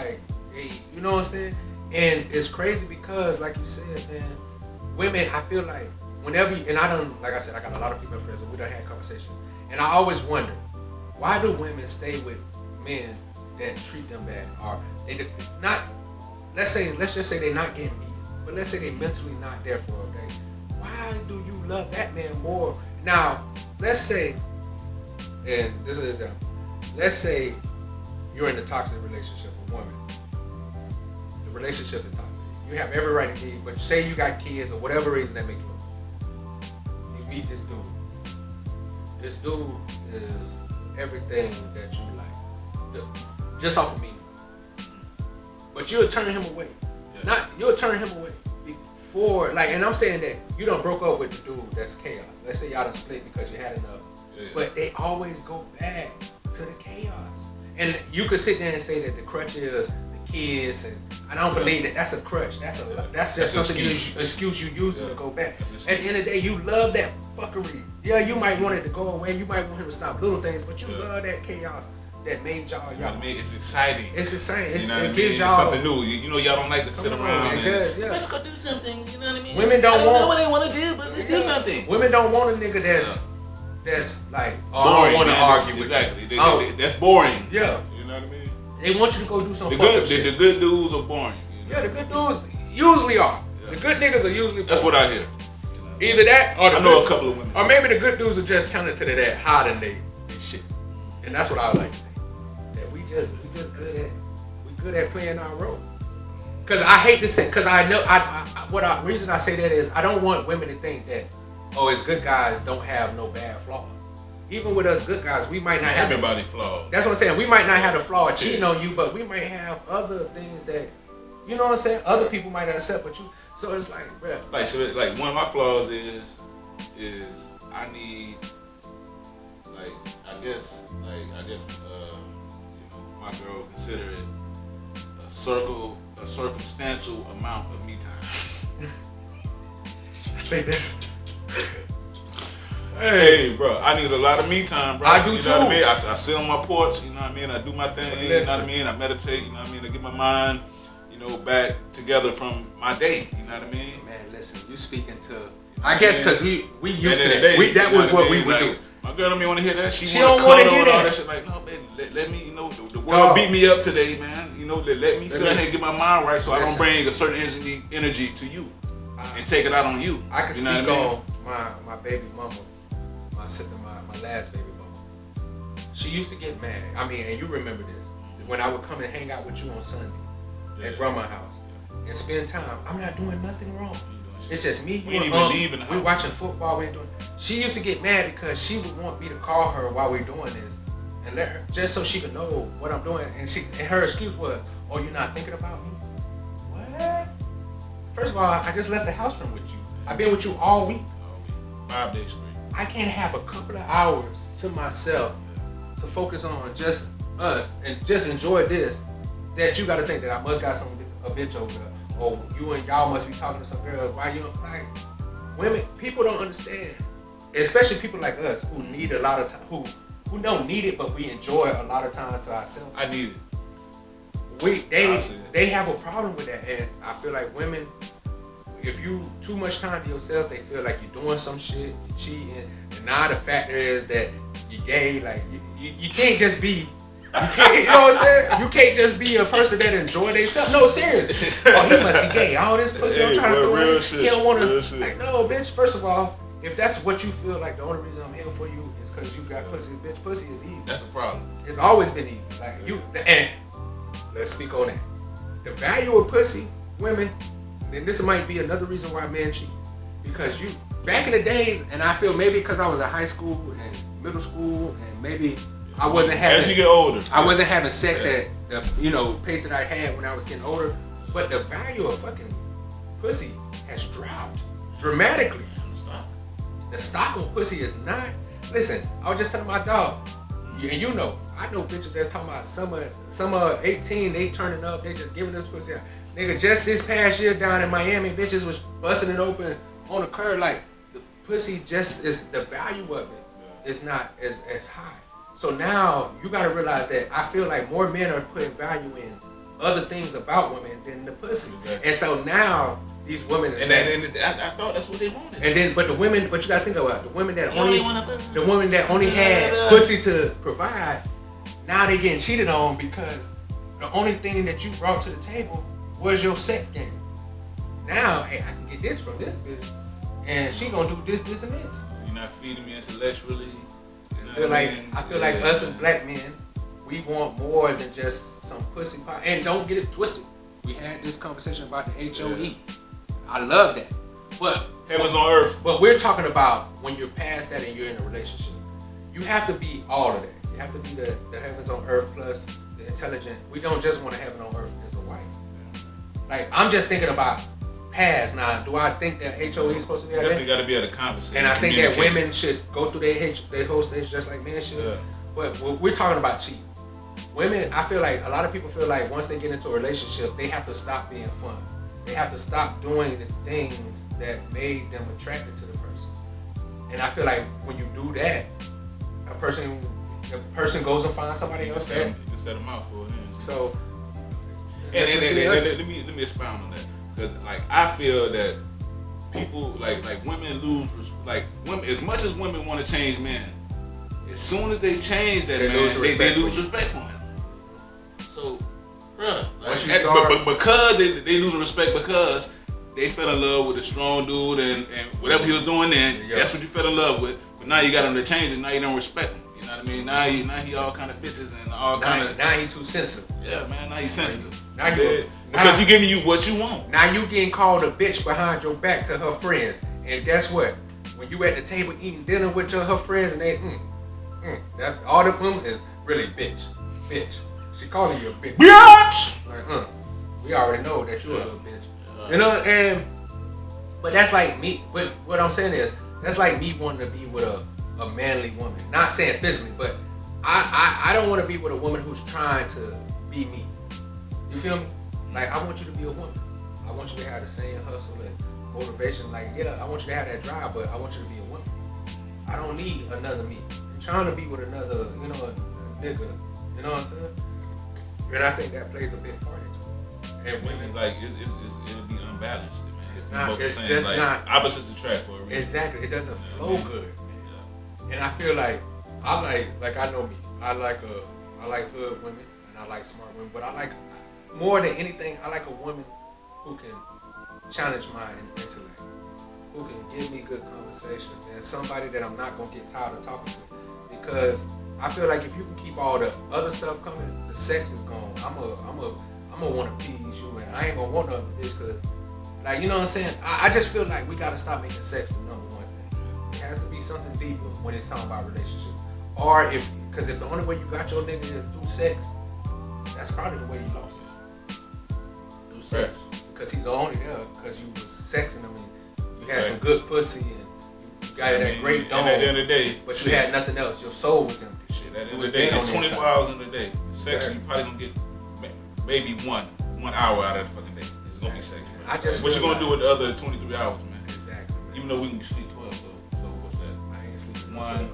you know what I'm saying? And it's crazy because, like you said, man, women. I feel like whenever and I don't, like I said, I got a lot of female friends, and we done had conversations, and I always wonder why do women stay with men that treat them bad, or they not. Let's just say they're not getting beat, but let's say they mentally not there for a day. Why do you love that man more? Now, let's say and this is an example. Let's say you're in a toxic relationship with a woman. The relationship is toxic. You have every right to leave, but say you got kids or whatever reason that make you leave. You meet this dude. This dude is everything that you like. Just off of me. But you'll turn him away. You'll turn him away. Before, like, and I'm saying that you done broke up with the dude that's chaos. Let's say y'all done split because you had enough. Yeah. But they always go back to the chaos. And you could sit there and say that the crutch is the kids, and I don't believe that that's a crutch. That's just something excuse you use to go back. At the end of the day, you love that fuckery. Yeah, you might want it to go away. You might want him to stop little things, but you love that chaos that made y'all. You know what I mean? It's exciting. It's exciting. It gives y'all something new. You know, y'all don't like to sit around and let's go do something. You know what I mean? Women don't know what they want to do, but let's do something. Women don't want a nigga that's like, I don't want to argue with you. That's boring. Yeah. You know what I mean? They want you to go do some fucking shit. The good dudes are boring. You know? Yeah, the good dudes usually are. Yeah. The good niggas are usually boring. That's what I hear. Either that or I know a couple of women. Or maybe the good dudes are just talented at hiding they shit. And that's what I like. That we just good at playing our role. Cause I hate to say, cause I know reason I say that is I don't want women to think that, oh, it's good guys don't have no bad flaws. Even with us good guys, we might not have everybody flawed. That's what I'm saying. We might not have the flaw of cheating on you, but we might have other things that, you know what I'm saying, other people might not accept, but you. So it's like, bro. Like one of my flaws is I need, I guess, you know, my girl consider it a circumstantial amount of me time. I think that's. Hey, bro, I need a lot of me time, bro. I do too. You know what I mean? I sit on my porch, you know what I mean? I do my thing, you know what I mean? I meditate, you know what I mean? I get my mind, you know, back together from my day, you know what I mean? Man, listen, you speaking to, I guess because we used to that. That was what we would do. My girl don't even want to hear that. She don't want to hear that. All that shit. Like, no, baby, let me, you know, the world beat me up today, man. You know, let me sit here and get my mind right so I don't bring a certain energy to you and take it out on you. I can speak on my baby mama. My last baby mama. She used to get mad. I mean, and you remember this. When I would come and hang out with you on Sundays at grandma's house and spend time, I'm not doing nothing wrong. It's just me. We ain't even leaving the house. We watching football. We ain't doing. She used to get mad because she would want me to call her while we're doing this and let her, just so she could know what I'm doing. And her excuse was, "Oh, you're not thinking about me?" What? First of all, I just left the house from with you. I've been with you all week. 5 days straight. I can't have a couple of hours to myself to focus on just us and just enjoy this. That you got to think that I must got a bitch over there, or you and y'all must be talking to some girls. Why you like women? People don't understand, especially people like us who need a lot of time, who don't need it, but we enjoy a lot of time to ourselves. I need it. They have a problem with that, and I feel like women. If you too much time to yourself, they feel like you're doing some shit, you're cheating. And now the factor is that you're gay. Like you can't just be, you know what I'm saying? You can't just be a person that enjoy themselves. No, seriously. Oh, he must be gay. All this pussy I'm trying to throw in. He don't want to. Like, no, bitch. First of all, if that's what you feel like, the only reason I'm here for you is because you got pussy. Bitch, pussy is easy. That's a problem. It's always been easy. Like and let's speak on that. The value of pussy, women. And this might be another reason why men cheat. Because you, back in the days, and I feel maybe because I was in high school and middle school, and maybe I wasn't having, as you get older, I wasn't having sex at the pace that I had when I was getting older. But the value of fucking pussy has dropped dramatically. The stock on pussy is not. Listen, I was just telling my dog, and you know, I know bitches that's talking about summer 18, they turning up, they just giving this pussy out. Nigga, just this past year down in Miami, bitches was busting it open on the curb. Like, the pussy just is, the value of it is not as high. So now, you gotta realize that I feel like more men are putting value in other things about women than the pussy. Exactly. And so now, these women... And I thought that's what they wanted. And then, but you gotta think about it. The women that only had pussy to provide, now they getting cheated on because the only thing that you brought to the table was your sex game. Now, hey, I can get this from this bitch, and she gonna do this, and this. You're not feeding me intellectually. I feel like us as black men, we want more than just some pussy pie. And don't get it twisted. We had this conversation about the HOE. Yeah. I love that. But heavens on earth. But we're talking about when you're past that and you're in a relationship. You have to be all of that. You have to be the heavens on earth plus the intelligent. We don't just want a heaven on earth as a wife. Like, I'm just thinking about past now. Do I think that HOE is supposed to be like that? Definitely got to be able to conversate. And I think that women should go through their whole stage just like men should. Yeah. But we're talking about cheating. Women, I feel like a lot of people feel like once they get into a relationship, they have to stop being fun. They have to stop doing the things that made them attracted to the person. And I feel like when you do that, the person goes and finds somebody else that you can set them out for it. So, and let me expound on that, because like I feel that people like women lose women, as much as women want to change men, as soon as they change that man, they lose respect for him. So, bruh, but because they lose respect because they fell in love with a strong dude and whatever he was doing then, that's what you fell in love with. But now you got him to change it. Now you don't respect him. You know what I mean? Now he all kind of bitches and all kind of. Now he too sensitive. Yeah, man. Now he's sensitive. Because he giving you what you want. Now you getting called a bitch behind your back to her friends, and guess what? When you at the table eating dinner with her friends, and they that's all the women is really bitch. She calling you a bitch. Bitch. Like, we already know that you're a little bitch. You know, but that's like me. But what I'm saying is, that's like me wanting to be with a manly woman. Not saying physically, but I don't want to be with a woman who's trying to be me. You feel me? Like, I want you to be a woman. I want you to have the same hustle and motivation. Like, yeah, I want you to have that drive, but I want you to be a woman. I don't need another me. I'm trying to be with another, a nigga. You know what I'm saying? And I think that plays a big part into it. And women, like, it'll be unbalanced, man. It's not. It's just not. Opposites attract for a reason. Exactly. It doesn't flow good, man. Yeah. And I feel like I know me. I like hood women and I like smart women, but I like more than anything. I like a woman who can challenge my intellect, who can give me good conversation, and somebody that I'm not gonna get tired of talking to, because I feel like if you can keep all the other stuff coming, the sex is gone. I'm gonna want to please you, and I ain't gonna want no other bitch, because, like, you know what I'm saying? I just feel like we gotta stop making sex the number one thing. It has to be something deeper when it's talking about relationships. Or because if the only way you got your nigga is through sex, that's probably the way you lost him. Through sex. Because he's only there because you was sexing him and you had some good pussy and you got that great dome. At the end of the day, but you had nothing else. Your soul was empty. Shit, at the end of the day, it's 24 hours in the day. Sex, you probably gonna get maybe 1 hour out of the fucking day. It's gonna be sex. What you gonna do with the other 23 hours, man? Exactly. Even though we can sleep 12, so what's that? I ain't sleeping 1.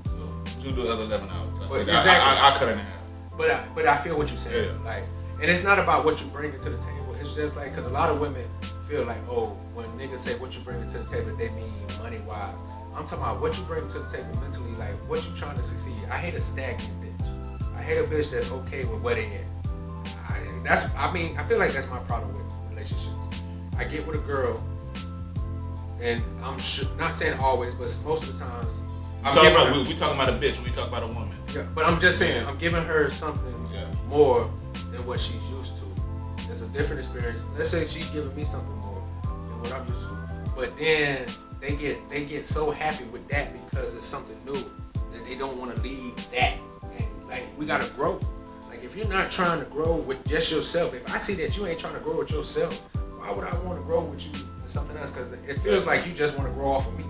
So what you do the other 11 hours? Exactly. I cut it in half. But I feel what you're saying. Yeah. Like, and it's not about what you bring to the table. It's just like, because a lot of women feel like, oh, when niggas say what you bring to the table, they mean money wise. I'm talking about what you bring to the table mentally, like what you trying to succeed. I hate a stagnant bitch. I hate a bitch that's okay with where they at. I feel like that's my problem with relationships. I get with a girl, and I'm not saying always, but most of the times, we talking about a bitch when we talk about a woman. Yeah, but I'm just saying, I'm giving her something more than what she's used to. It's a different experience. Let's say she's giving me something more than what I'm used to. But then they get so happy with that because it's something new that they don't want to leave that. And like, we gotta grow. Like, if you're not trying to grow with just yourself, if I see that you ain't trying to grow with yourself, why would I want to grow with you in something else? Because it feels like you just want to grow off of me.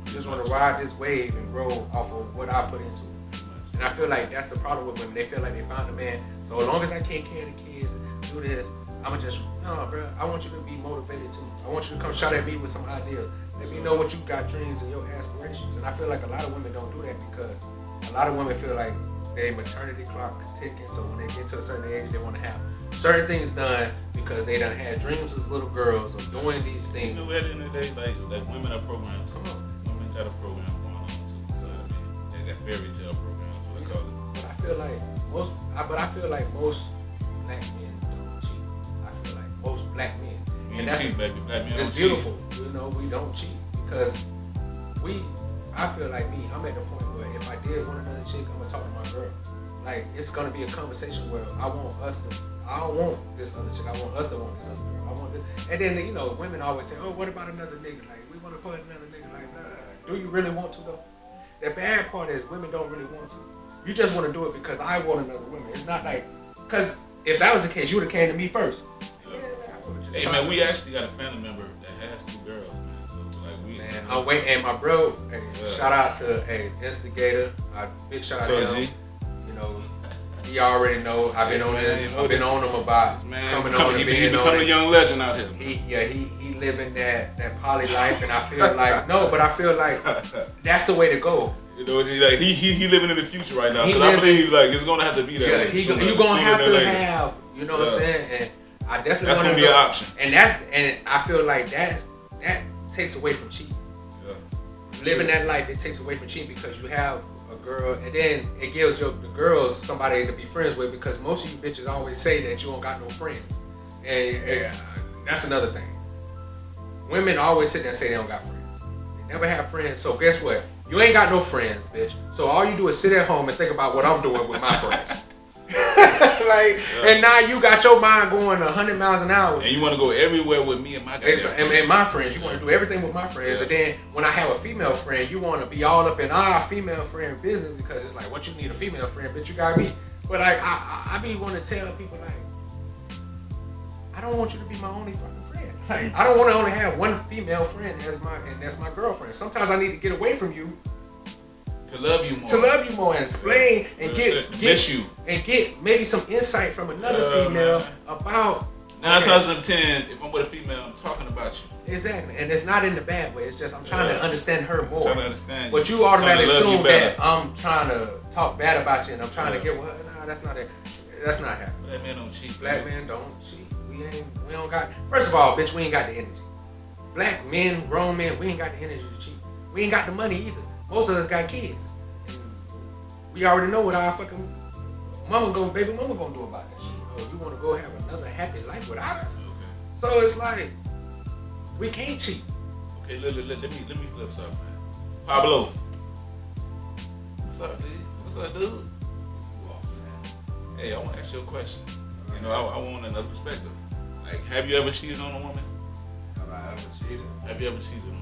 You just want to ride this wave and grow off of what I put into it. And I feel like that's the problem with women. They feel like they found a man. So as long as I can't carry the kids and do this, I'ma just, no, bro. I want you to be motivated too. I want you to come shout at me with some ideas. Let me know what you got, dreams and your aspirations. And I feel like a lot of women don't do that because a lot of women feel like their maternity clock ticking. So when they get to a certain age, they want to have certain things done because they done had dreams as little girls of doing these things. You know, at the end of the day, like women are programmed. Come on. Women got a program going on too. So I mean, they got fairy tale programs, what they call it. But I feel like most black men don't cheat. I feel like most black men. And that's cheat, baby. Black men it's don't beautiful. Cheat. You know, we don't cheat because I feel like me, I'm at the point where if I did want another chick, I'm gonna talk to my girl. Like, it's gonna be a conversation where I don't want this other chick. I want us to want this other girl. I want this. And then, you know, women always say, oh, what about another nigga? Like, we want to put another nigga. Like, nah. Do you really want to, though? The bad part is women don't really want to. You just want to do it because I want another woman. It's not like, because if that was the case, you would have came to me first. Yeah, hey, man, we actually got a family member that has 2 girls, man. So, like, man, I'm waiting. And my bro, hey, shout out to Instigator. Big shout out to him. You know, he already know. I've been on this. I've been on him about coming on and being on. He become a young legend out here. He living that poly life, and I feel like I feel like that's the way to go. You know, like he living in the future right now. Because I believe like it's gonna have to be that. Yeah, you gonna have to have. You know what I'm saying? And I definitely that's gonna be an option. And I feel like that takes away from cheating. Yeah. Living that life, it takes away from cheating because you have a girl, and then it gives the girls somebody to be friends with, because most of you bitches always say that you don't got no friends, and that's another thing. Women always sit there and say they don't got friends. They never have friends. So guess what? You ain't got no friends, bitch. So all you do is sit at home and think about what I'm doing with my friends. And now you got your mind going 100 miles an hour. And you want to go everywhere with me and my guys. And my friends. You want to do everything with my friends. And then when I have a female friend, you want to be all up in our female friend business, because it's like, what you need a female friend, bitch, you got me. But like, I be want to tell people, like, I don't want you to be my only fucking friend. Like, I don't want to only have one female friend as that's my girlfriend. Sometimes I need to get away from you. To love you more. To love you more and explain and get maybe some insight from another female about. 9 times out of 10, if I'm with a female, I'm talking about you. Exactly, and it's not in the bad way. It's just I'm trying to understand her more. I'm trying to understand. But you automatically assume that I'm trying to talk bad about you and I'm trying to get nah, that's not it. That's not happening. Black men don't cheat. Black men don't cheat. We don't got. First of all, bitch, we ain't got the energy. Black men, grown men, we ain't got the energy to cheat. We ain't got the money either. Most of us got kids. We already know what our fucking baby mama gonna do about that shit. Oh, you wanna go have another happy life without us? Okay. So it's like, we can't cheat. Okay, let me flip something, man. Pablo. What's up, dude? What's up, dude? Hey, I wanna ask you a question. You know, I want another perspective. Like, have you ever cheated on a woman? Have I ever cheated? Have you ever cheated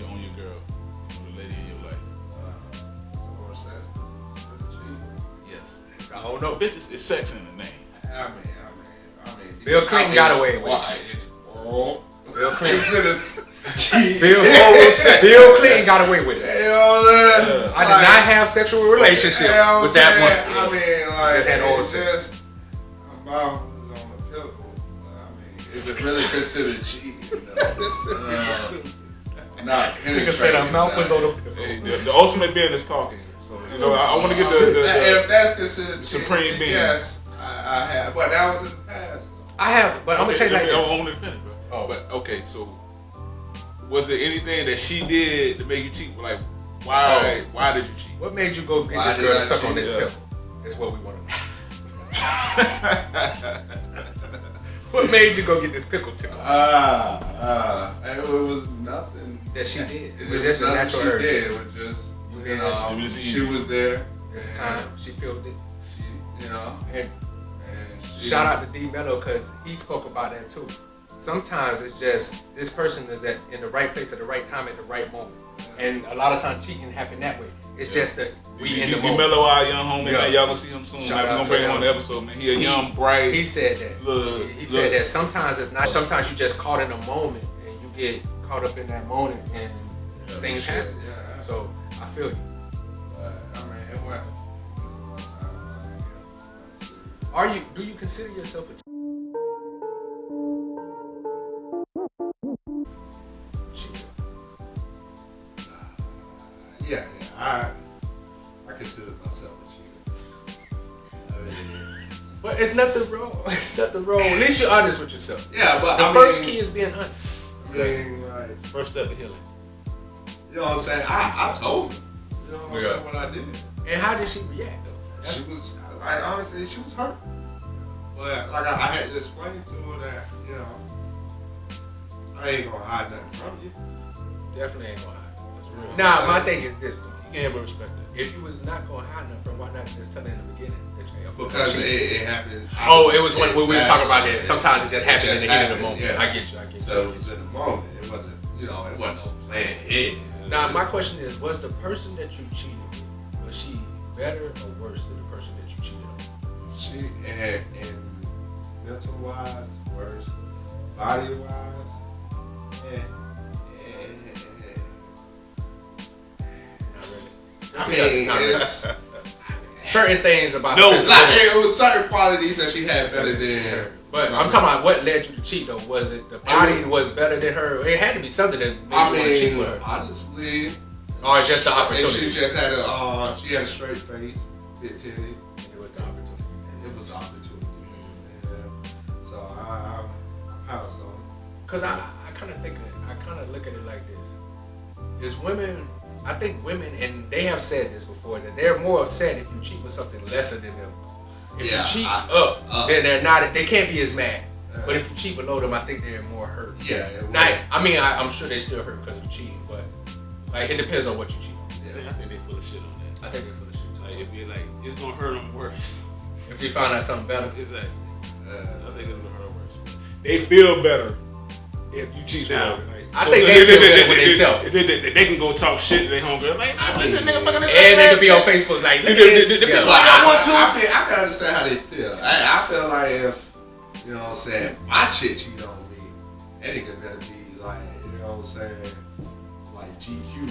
on your girl? The lady in your life. Someone says it's cheating. Yes. I don't know. Bitch, it's sex in the name. I mean. Bill Clinton got away with it. It's oral. Bill Clinton. cheating. Bill Clinton got away with it. You know what I'm saying? I did not have sexual relationships with that one. I mean, like, just had oral sex. My mouth was on the pinnacle. I mean, is it really considered cheating? Not nigga said our mouth was on the ultimate being is talking. So, you know, I want to get if that's considered the supreme being. Yes, I have. But that was in the past. I have, but I'm gonna tell you like this. I'm gonna finish, bro. Oh, but okay. So, was there anything that she did to make you cheat? Like, why? Why did you cheat? What made you go get this girl to suck on this pill? That's what we want to know. What made you go get this pickle tickle? It was nothing that she did. It was just a natural urge. It was just, she was there at the time. She felt it. She, and shout out to D Mello, because he spoke about that too. Sometimes it's just this person is in the right place at the right time at the right moment, and a lot of times cheating happen that way. It's just that we in the moment. Mello, our young homie, man, y'all gonna see him soon. We're gonna bring him on the episode, man. He a young, bright. He said that. He said that sometimes it's not. Sometimes you just caught in a moment and you get caught up in that moment and things happen. Yeah. So I feel you. It went. Do you consider yourself a cheater? Yeah. I consider myself a cheater. But it's nothing wrong. It's nothing wrong. At least you're honest with yourself. Yeah, but the first key is being honest. Like, first step of healing. You know what I'm saying? I told her. You know what I'm saying? What I did. And how did she react though? She was like, honestly, she was hurt. But like I had to explain to her that, I ain't gonna hide nothing from you. Definitely ain't gonna hide. That's real. Nah, my thing is this though. can't respect that. If you was not gonna hide nothing, why not just tell it in the beginning? Because it happened. It was when we was talking about that. Sometimes it just happened in the heat of the moment. Yeah. I get you. So it was in the moment. It wasn't, it wasn't no plan ahead. Now my question is, was the person that you cheated with, was she better or worse than the person that you cheated on? She and mental wise, worse. Body wise, not really. I mean, it's certain things about it was certain qualities that she had better than her. But I'm talking about what led you to cheat though. Was it the body was better than her? It had to be something that made you want to cheat with her. Honestly, or just the opportunity. She just had she had a straight face, big titty. It was the opportunity. It was the opportunity, man. So I pounced on it. Cause I kind of look at it like this: is women. I think women, and they have said this before, that they're more upset if you cheat with something lesser than them. If you cheat up, then they're not. They can't be as mad. But if you cheat below them, I think they're more hurt. Yeah. I'm sure they still hurt because of cheating, but like it depends on what you cheat on. Yeah, I think they full of shit on that. I think they're full of shit. Like it'd be like it's gonna hurt them worse. If you find out something better, exactly. I think it's gonna hurt them worse. They feel better if you cheat now. I think they feel better with themselves. They can go talk shit to their homegirl. Like, and they can be on Facebook like, look at this. I can understand how they feel. I feel like if, you know what I'm saying, my chick cheat on me, that nigga better be like, you know what I'm saying, like GQ.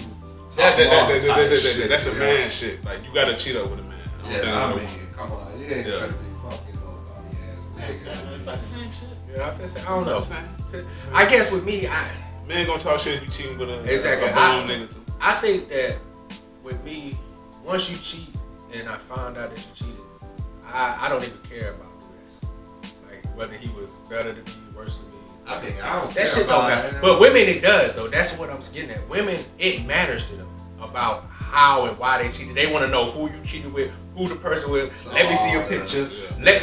That's a man shit. Like, you gotta cheat up with a man. I mean, come on. You ain't gotta be fucking no dummy ass nigga. About the same shit. Yeah, I don't know. I guess with me, man gonna talk shit if you cheating with a exactly. nigga too. I think that with me, once you cheat and I found out that you cheated, I don't even care about the rest. Like whether he was better than me, worse than me. I mean, I don't that shit don't matter. But women, it does though. That's what I'm getting at. Women, it matters to them about how and why they cheated. They want to know who you cheated with, who the person with. Let me see your picture. Yeah. Let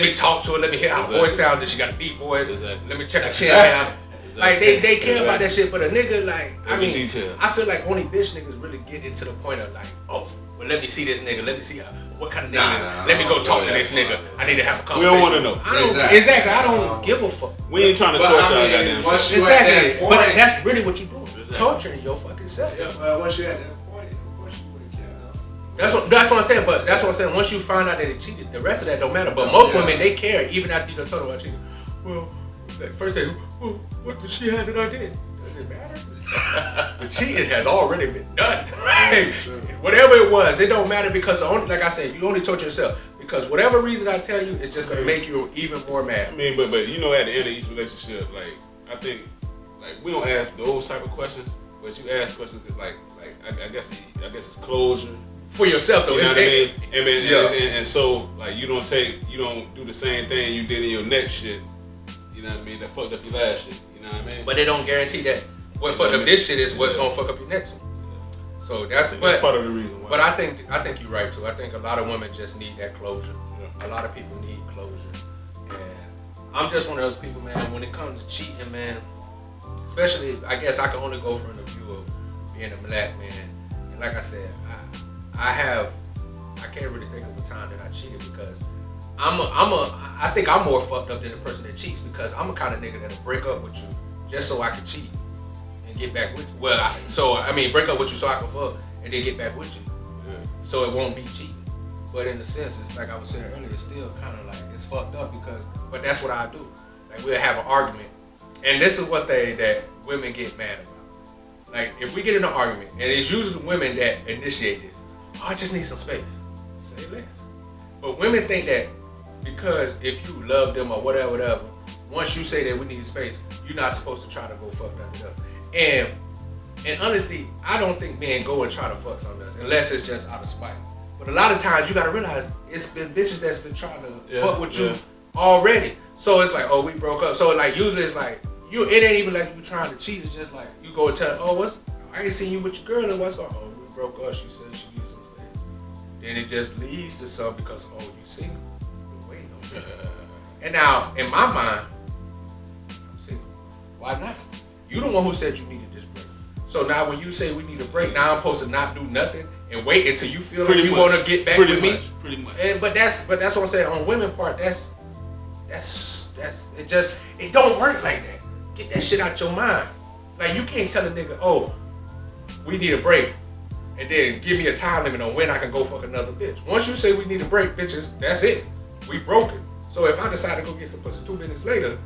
me talk to her. Let me hear how her voice sounds. That she got a deep voice. Exactly. Let me check her chin out. Like they care about that shit, but a nigga like I feel like only bitch niggas really get into the point of like, oh, well let me see this nigga, let me see what kind of nigga is. Let me go talk to this nigga. I need to have a conversation. We don't want to know. Exactly. I don't give a fuck. We ain't trying to torture our goddamn shit. Exactly. But that's really what you doing. Torturing your fucking self. Yeah, but once you're at that point, of course you wouldn't care now. That's what I'm saying. But that's what I'm saying. Once you find out that they cheated, the rest of that don't matter. But most women, they care even after you done told them about cheating. Well, like first they, well, what did she have that I did? Does it matter? The cheating has already been done. Right? Whatever it was, it don't matter because like I said, you only torture yourself. Because whatever reason I tell you, it's just gonna make you even more mad. I mean, but you know, at the end of each relationship, like I think, like we don't ask those type of questions, but you ask questions like I guess it's closure for yourself though. You know what I mean? And so like you don't do the same thing you did in your next shit. You know what I mean? That fucked up your last shit. You know what I mean? But they don't guarantee that what fucked up this shit is what's gonna fuck up your next one. So that's part of the reason why. But I think you're right too. I think a lot of women just need that closure. Yeah. A lot of people need closure. And I'm just one of those people, man, when it comes to cheating, man, especially I guess I can only go from the view of being a black man. And like I said, I can't really think of a time that I cheated because I think I'm more fucked up than the person that cheats because I'm a kind of nigga that'll break up with you just so I can cheat and get back with you. Well, break up with you so I can fuck and then get back with you. Yeah. So it won't be cheating. But in a sense, it's like I was saying earlier, it's still kind of like it's fucked up but that's what I do. Like we'll have an argument. And this is one thing that women get mad about. Like if we get in an argument, and it's usually women that initiate this, oh, I just need some space. Say less. But women think that because if you love them or whatever, once you say that we need space, you're not supposed to try to go fuck nothing up. And honestly, I don't think men go and try to fuck something else unless it's just out of spite. But a lot of times you gotta realize it's been bitches that's been trying to fuck with you already. So it's like, oh, we broke up. So like usually it's like it ain't even like you trying to cheat. It's just like you go and tell, oh, I ain't seen you with your girl and what's going on? Oh, we broke up. She said she needs some space. Then it just leads to something because, oh, you single. Been waiting on this. And now, in my mind, I'm single. Why not? You the one who said you needed this break. So now when you say we need a break, now I'm supposed to not do nothing and wait until you feel like you much. want to get back Pretty with much. me. Pretty much. But that's what I'm saying. On women part, that's it don't work like that. Get that shit out your mind. Like you can't tell a nigga, oh, we need a break, and then give me a time limit on when I can go fuck another bitch. Once you say we need a break, bitches, that's it. We broken. So if I decide to go get some pussy 2 minutes later,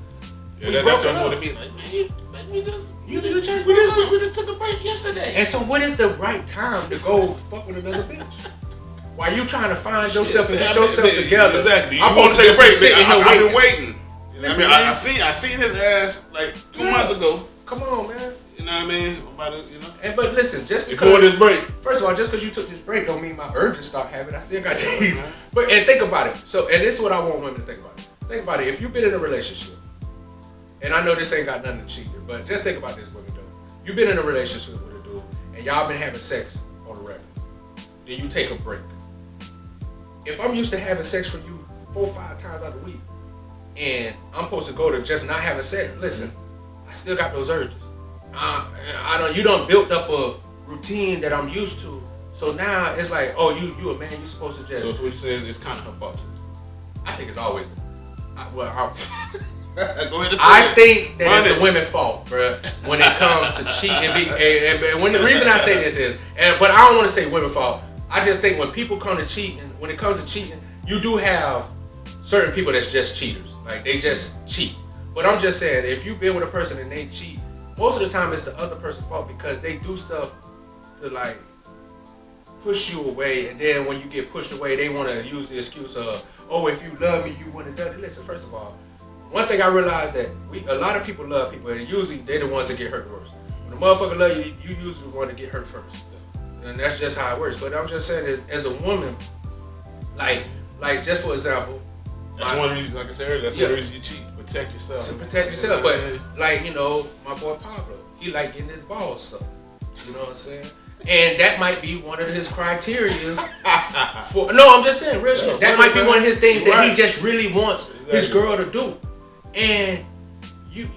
we broken up. What it be like, man, we just took a break yesterday. And so what is the right time to go fuck with another bitch? While you trying to find yourself and get yourself together. Exactly. You I'm want to take a break, man. I've been waiting. You know what I mean? I seen his ass like 2 months ago. Come on, man. You know what I mean? About to, But listen, just because before this break. First of all, just because you took this break don't mean my urges stop having. I still got these. And think about it. So, and this is what I want women to think about. Think about it. If you've been in a relationship, and I know this ain't got nothing to cheat, but just think about this, women, though. You've been in a relationship with a dude, and y'all been having sex on the regular. Then you take a break. If I'm used to having sex for you 4 or 5 times out of the week, and I'm supposed to go to just not having sex, listen, I still got those urges. You done built up a routine that I'm used to. So now it's like, oh, you a man, you supposed to just. So what you say is it's kind of her fault. I think it's always. Go ahead and say I think that it's the women's fault, bruh, when it comes to cheating. And when the reason I say this is, but I don't want to say women's fault. I just think when people come to cheating, when it comes to cheating, you do have certain people that's just cheaters. Like they just cheat. But I'm just saying, if you've been with a person and they cheat, most of the time it's the other person's fault because they do stuff to like push you away, and then when you get pushed away, they want to use the excuse of, oh, if you love me, you wouldn't have done it. Listen, first of all, one thing I realized that a lot of people love people, and usually they're the ones that get hurt worse. When a motherfucker love you, you usually want to get hurt first, and that's just how it works. But I'm just saying, as a woman, like just for example, that's one reason, like I said earlier, that's one reason you cheat. Protect yourself. To protect yourself, but like my boy Pablo, he like getting his balls sucked. You know what I'm saying? And that might be one of his criterias for. No, I'm just saying, real shit. That might be one of his things that he just really wants his girl to do. And you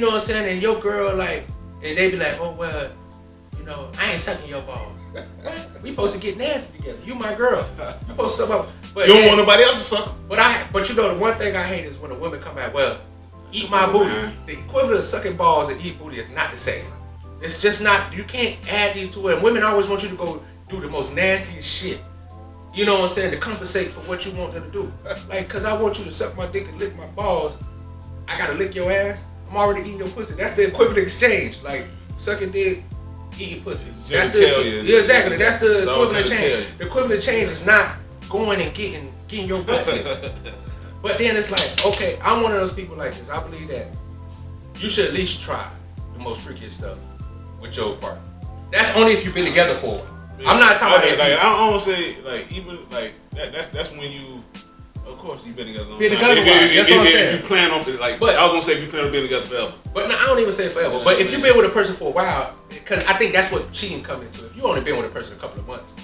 know what I'm saying? And your girl and they be like, oh well, I ain't sucking your balls. What? We supposed to get nasty together. You my girl. You supposed to suck up. But you don't want nobody else to suck. But the one thing I hate is when a woman come back, well, eat my booty. The equivalent of sucking balls and eat booty is not the same. It's just not. You can't add these two. And women always want you to go do the most nastiest shit. You know what I'm saying? To compensate for what you want them to do. Like, cause I want you to suck my dick and lick my balls. I gotta lick your ass. I'm already eating your pussy. That's the equivalent exchange. Like sucking dick, eating pussy. That's exactly. That's the equivalent change. The equivalent change is not going and getting your butt licked. But then it's like, okay, I'm one of those people like this. I believe that you should at least try the most freakiest stuff with your partner. That's only if you've been together for a while. I'm not talking about I don't say even that's when you. Of course, you've been together a long time. That's what I'm saying. If you plan on I was gonna say if you plan on being together forever. But no, I don't even say forever. But if you've been with a person for a while, because I think that's what cheating comes into. If you only been with a person a couple of months,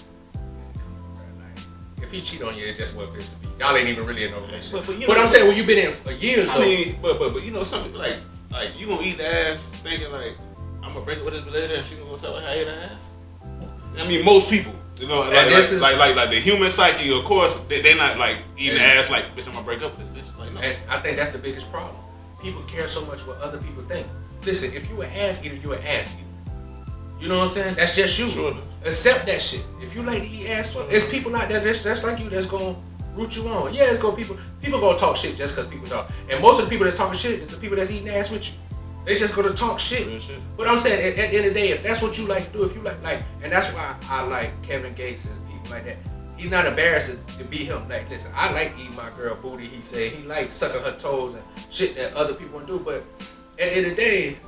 if he cheat on you, it's just what it is to be. Y'all ain't even really in no relationship. But I'm saying when you've been in for years, though. I mean, but something like you gonna eat the ass thinking like I'm gonna break it with this later and she gonna tell her how I ate her ass. I mean, most people. Like the human psyche, of course, they're not like eating ass like, bitch, I'm gonna break up with this bitch. Like, no. And I think that's the biggest problem. People care so much what other people think. Listen, if you an ass eater, you an ass eater. You know what I'm saying? That's just you. Sure. Accept that shit. If you like to eat ass, there's people out there that's like you that's gonna root you on. Yeah, it's gonna people gonna talk shit just because people talk. And most of the people that's talking shit is the people that's eating ass with you. They just gonna talk shit. But I'm saying at the end of the day, if that's what you like to do, if you like, and that's why I like Kevin Gates and people like that. He's not embarrassed to be him. Like, listen, I like eating my girl booty. He said he like sucking her toes and shit that other people want to do. But at the end of the day,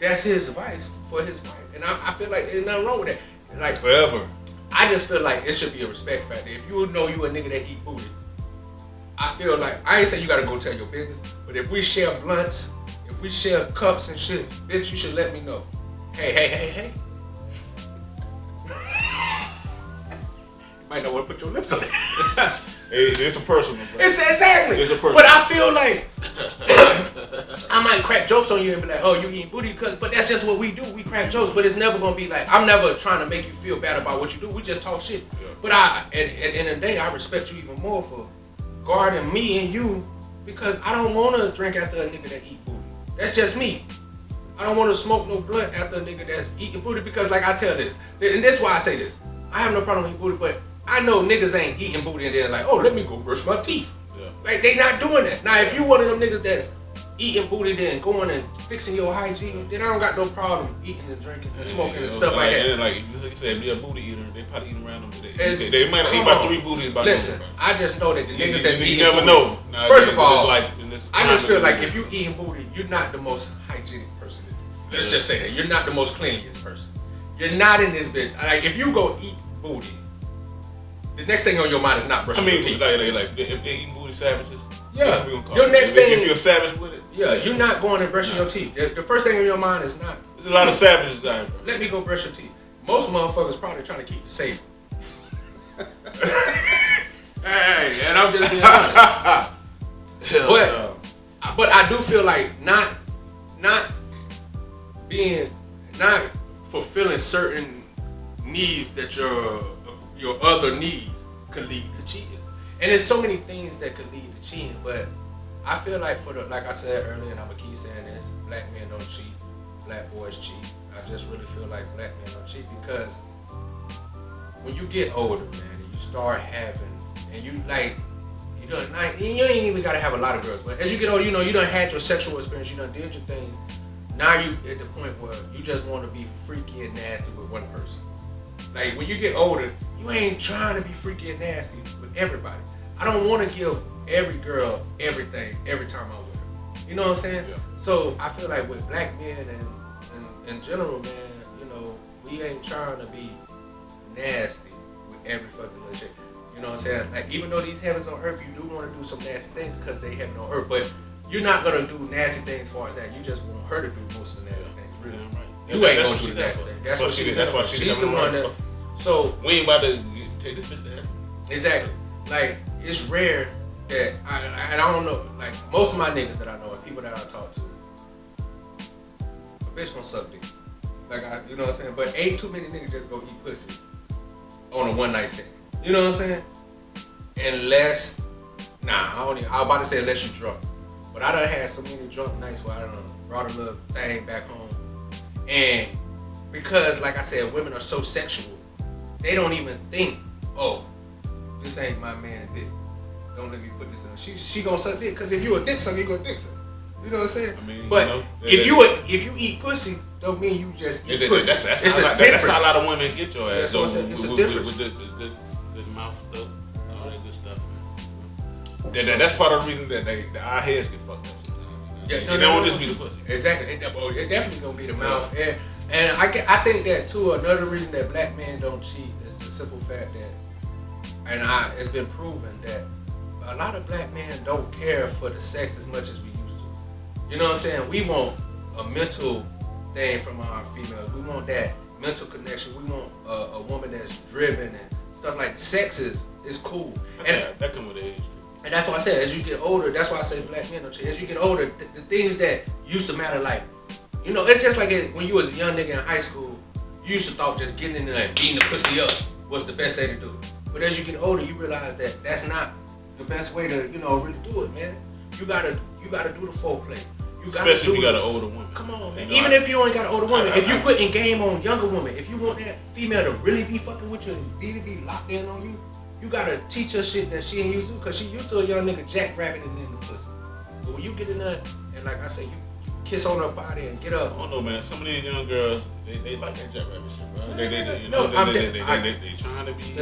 that's his advice for his wife, and I feel like there's nothing wrong with that. Like forever. I just feel like it should be a respect factor. If you know you a nigga that eat booty, I feel like I ain't saying you gotta go tell your business, but if we share blunts. If we share cups and shit, bitch, you should let me know. Hey. You might not want to put your lips on it. It's a personal, bro. Exactly. It's a personal. But I feel like I might crack jokes on you and be like, oh, you eating booty, but that's just what we do. We crack jokes, but it's never gonna be like, I'm never trying to make you feel bad about what you do. We just talk shit. Yeah. But at the end of the day, I respect you even more for guarding me and you, because I don't want to drink after a nigga that eat booty. That's just me. I don't want to smoke no blunt after a nigga that's eating booty, because like I tell this, and that's why I say this. I have no problem with eating booty, but I know niggas ain't eating booty and they're like, oh, let me go brush my teeth. Yeah. Like, they not doing that. Now, if you one of them niggas that's eating booty then going and fixing your hygiene, then I don't got no problem eating and drinking and smoking and stuff like that. And like you said, if you're a booty eater, they probably eating around them today. They might eat about 3 booties by Listen, I just know that the niggas that's eating never booty, know. Now, first of all, I just feel like if you eating booty, you're not the most hygienic person. Let's just say that. You're not the most cleanliest person. You're not in this bitch. Like, if you go eat booty, the next thing on your mind is not brushing your teeth. Like if they eating booty savages, yeah. Your next thing, if you're a savage with it, yeah, you're not going and brushing your teeth. The first thing on your mind is not. There's a lot of savages out here, bro. Let me go brush your teeth. Most motherfuckers probably trying to keep you safe. Hey, and I'm just being honest. But I do feel like not fulfilling certain needs that your other needs could lead to cheating. And there's so many things that could lead to cheating, but I feel like like I said earlier, and I'm gonna keep saying this, black men don't cheat, black boys cheat. I just really feel like black men don't cheat, because when you get older, man, and you start having, and you ain't even gotta have a lot of girls, but as you get older, you done had your sexual experience, you done did your things. Now you at the point where you just want to be freaky and nasty with one person. Like, when you get older, you ain't trying to be freaky and nasty with everybody. I don't want to give every girl everything every time I'm with her. You know what I'm saying? Yeah. So I feel like with black men and in general, man, we ain't trying to be nasty with every fucking little shit. You know what I'm saying? Like, even though these heavens on earth, you do want to do some nasty things because they heaven on earth, but you're not gonna do nasty things as far as that. You just want her to do most of the nasty things, really. Yeah, right. You ain't gonna do the nasty things. That's what she's. That's why she's the one that. So we ain't about to take this bitch there. Exactly. Like, it's rare that I don't know. Like, most of my niggas that I know and people that I talk to, a bitch gonna suck dick. Like, you know what I'm saying? But ain't too many niggas just go eat pussy on a one night stand. You know what I'm saying? Unless, I was about to say unless you drunk. But I done had so many drunk nights where I done brought a little thing back home. And because, like I said, women are so sexual, they don't even think, oh, this ain't my man dick. Don't let me put this in. She gonna suck dick, because if you a dick sucker, you gonna dick suck. You know what I'm saying? I mean, but if you eat pussy, don't mean you just eat pussy. That's how a lot of women get your ass. So it's a difference. With the mouth stuff, all that good stuff. That's part of the reason that our heads get fucked up sometimes. Yeah, it don't just be the pussy. Exactly. It definitely gonna be the mouth. And I think that too, another reason that black men don't cheat is the simple fact that, it's been proven that a lot of black men don't care for the sex as much as we used to. You know what I'm saying? We want a mental thing from our females. We want that mental connection. We want a woman that's driven and stuff like that. Sex is cool. And that come with age too. And that's why I said, as you get older, that's why I say black men don't cheat. As you get older, the things that used to matter, like, it's just like when you was a young nigga in high school, you used to thought just getting in there and beating the pussy up was the best thing to do. But as you get older, you realize that that's not the best way to, really do it, man. You gotta do the foreplay. Especially if you got an older woman. Come on, man. Even if you ain't got an older woman, if you putting game on younger women, if you want that female to really be fucking with you and really be locked in on you, you gotta teach her shit that she ain't used to, because she used to a young nigga jackrabbit in the pussy. But when you get in there, and like I say, you kiss on her body and get up. I don't know, man. Some of these young girls, they like that jackrabbit shit, bro. They trying to be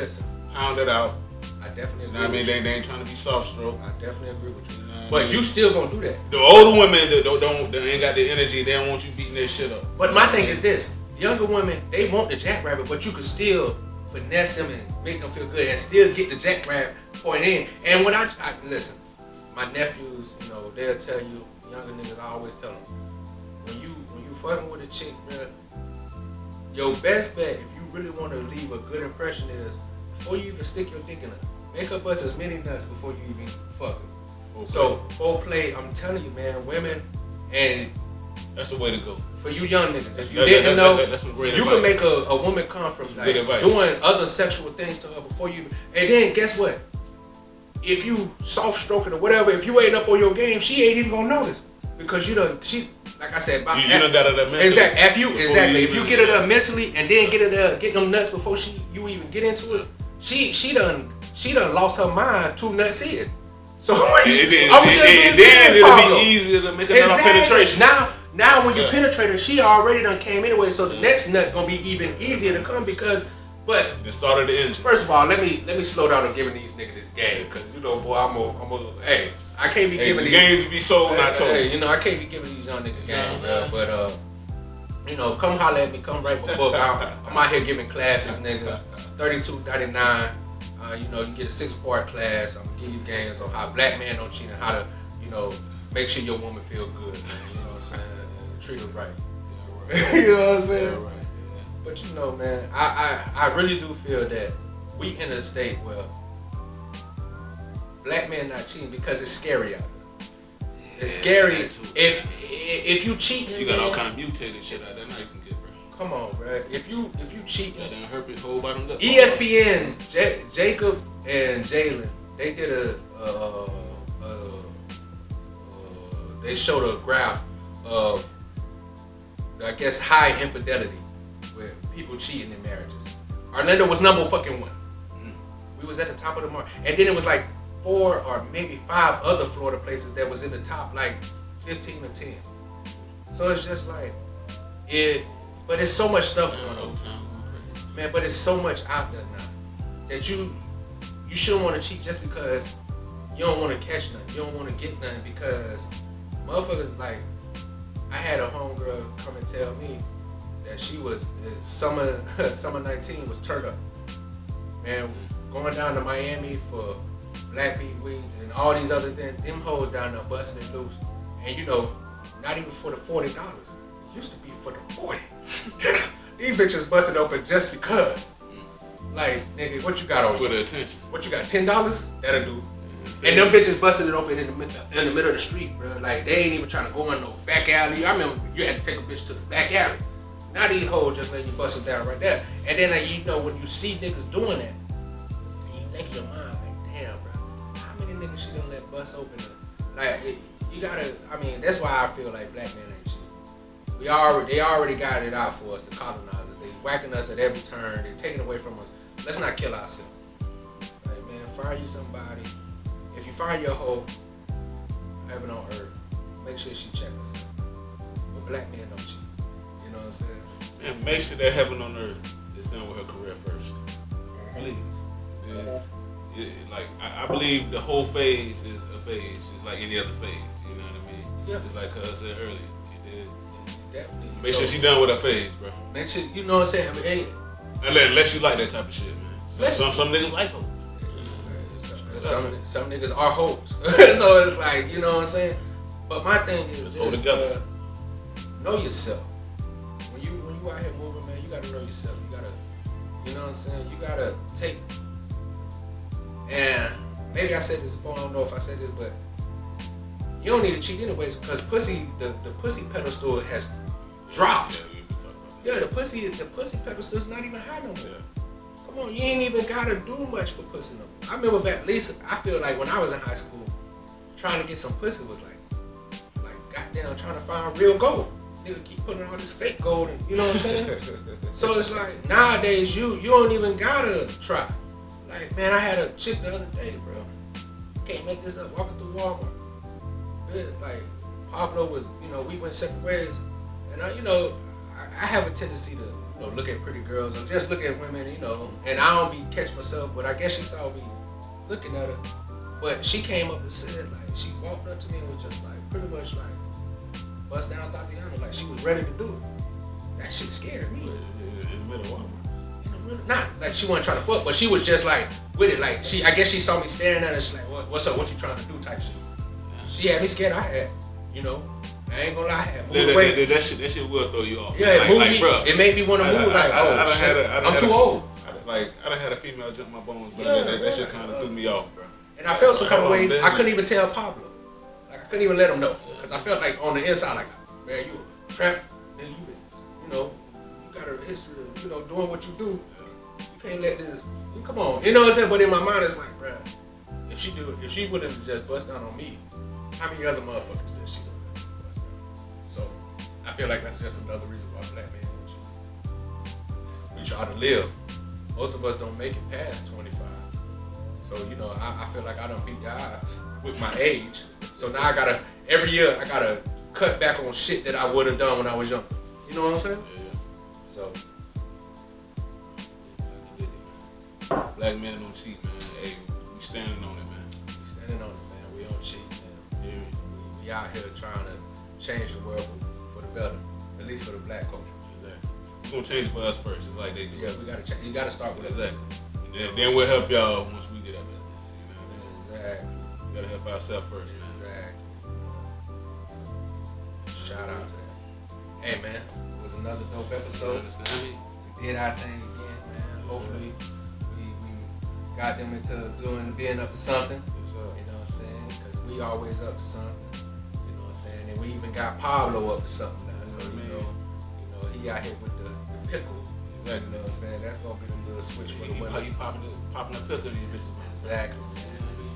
pounded out. I definitely agree. I mean, they ain't trying to be soft stroke. I definitely agree with you. But you still gonna do that. The older women that they ain't got the energy, they don't want you beating their shit up. But my thing is this: younger women, they want the jackrabbit, but you can still finesse them and make them feel good and still get the jackrabbit point in. And when I listen, my nephews, they'll tell you, younger niggas, I always tell them, when you fucking with a chick, man, your best bet, if you really want to leave a good impression, is before you even stick your dick in her, make her bust as many nuts before you even fuck her. So foreplay, I'm telling you, man, women, and That's the way to go. For you young niggas, if you didn't know, that's some great advice. Can make a woman come from like doing other sexual things to her before you, and then guess what? If you soft stroking or whatever, if you ain't up on your game, she ain't even gonna notice because like I said, you done got her there mentally. Exactly. If you get her there mentally and then get her there, get them nuts before you even get into it, she done lost her mind 2 nuts in. So then it'll be easier to make another penetration. Now when you penetrate her, she already done came anyway. So the next nut gonna be even easier to come because. But it started the engine. First of all, let me slow down on giving these niggas this game because boy, hey, I can't be giving these games be sold, not told. Hey, I can't be giving these young niggas games, but come holler at me, come write my book. I'm out here giving classes, nigga. $32.99. You get a 6-part class. I'm gonna give you games on how black men don't cheat and how to, make sure your woman feel good, man. You know what I'm saying? And treat her right. You know what I'm saying? Yeah, right. But man, I really do feel that we in a state where black men not cheating because it's scary out there. It's scary. If you cheat, you got all kind of mutated shit out there now you can get, bro. Come on, bro. If you cheat, that done hurt his whole bottom lip. ESPN, Jacob and Jalen, they did they showed a graph of, I guess, high infidelity. People cheating in marriages. Orlando was number fucking 1. We was at the top of the mark, and then it was like 4 or maybe 5 other Florida places that was in the top like 15 or 10. So it's just like but it's so much stuff going on, man. But it's so much out there now that you shouldn't want to cheat just because you don't want to catch nothing. You don't want to get nothing because motherfuckers like I had a homegirl come and tell me. That she was summer 19 was turned up, man. Going down to Miami for Black Beat Week and all these other things. Them hoes down there busting it loose, and not even for the $40. It used to be for the 40. These bitches busting open just because. Like, nigga, what you got on? For the attention. What you got? $10? That'll do. And them bitches busting it open in the middle of the street, bro. Like they ain't even trying to go in no back alley. I remember you had to take a bitch to the back alley. Now these hoes just let you bust them down right there. And then when you see niggas doing that, and you think in your mind, like, damn, bro, how many niggas she done let bust open up? Like, you gotta, that's why I feel like black men ain't shit. They already got it out for us, the colonizers. They whacking us at every turn. They taking away from us. Let's not kill ourselves. Like, man, find you somebody. If you find your hoe, heaven on earth, make sure she check us out. But black men don't cheat. You know what I'm saying? And make sure that heaven on earth is done with her career first. Please. Yeah. Like I believe the whole phase is a phase. It's like any other phase. You know what I mean? Yeah. Just like I said earlier. Definitely. Make sure she's done with her phase, bro. Make sure you know what I'm saying. Hey, unless you like that type of shit, man. Some niggas like hoes. Some niggas are hoes. So it's like, you know what I'm saying? But my thing is just know yourself. When you out here moving, man, you gotta know yourself. You gotta, you know what I'm saying? You gotta take, and maybe I said this before, I don't know if I said this, but you don't need to cheat anyways because the pussy pedestal has dropped. Yeah, the pussy pedestal is not even high no more. Yeah. Come on, you ain't even gotta do much for pussy no more. I remember back, at least I feel like when I was in high school, trying to get some pussy was like goddamn trying to find real gold. Nigga keep putting all this fake gold in, you know what I'm saying? So it's like nowadays you don't even gotta try. Like, man, I had a chick the other day, bro. Can't make this up, walking through Walmart. Like Pablo was, we went separate ways, and I have a tendency to look at pretty girls or just look at women, and I don't be catch myself, but I guess she saw me looking at her. But she came up and said, like, she walked up to me and was just like, pretty much like, bust down Tatiana, like she was ready to do it. That shit scared me. In the middle of Walmart. Not like she wasn't trying to fuck, but she was just like with it. Like I guess she saw me staring at her. She's like, what's up? What you trying to do? Type shit. She had me scared. I ain't gonna lie. I had moved away. That shit will throw you off. Yeah, it made me want to move. I'm too old. I done had a female jump my bones, but that shit kind of threw me off, bro. And I felt some kind of way. I couldn't even tell Pablo. Like I couldn't even let him know because I felt like on the inside, like, man, you a trap, then you been, you know, you got a history of, you know, doing what you do. You can't let this, come on. You know what I'm saying? But in my mind, it's like, bruh, if she wouldn't have just bust down on me, how many other motherfuckers did she would have bust down? So, I feel like that's just another reason why black men don't cheat. We try to live. Most of us don't make it past 25. So, you know, I feel like I done beat God with my age. So now every year I gotta cut back on shit that I would have done when I was young. You know what I'm saying? Yeah. So. Black men don't cheat, man. Hey, we standing on it, man. We standing on it, man. We don't cheat, man. Yeah. We out here trying to change the world for the better. At least for the black culture. Exactly. We're gonna change it for us first, just like they do. Yeah, we gotta change. You gotta start with us. Exactly. And then we'll help y'all once we get up there. You know what I mean? Exactly. We gotta help ourselves first, man. Exactly. Shout out to that. Hey, man, it was another dope episode. Understand me? We did our thing again, man. Hopefully, we got them into being up to something. Yes, sir. You know what I'm saying? Because we always up to something. You know what I'm saying? And we even got Pablo up to something now. So, you know, he out here with the pickle. Exactly. You know what I'm saying? That's going to be the little switch for the women. How you popping a pickle in your bitches, man? Exactly, man.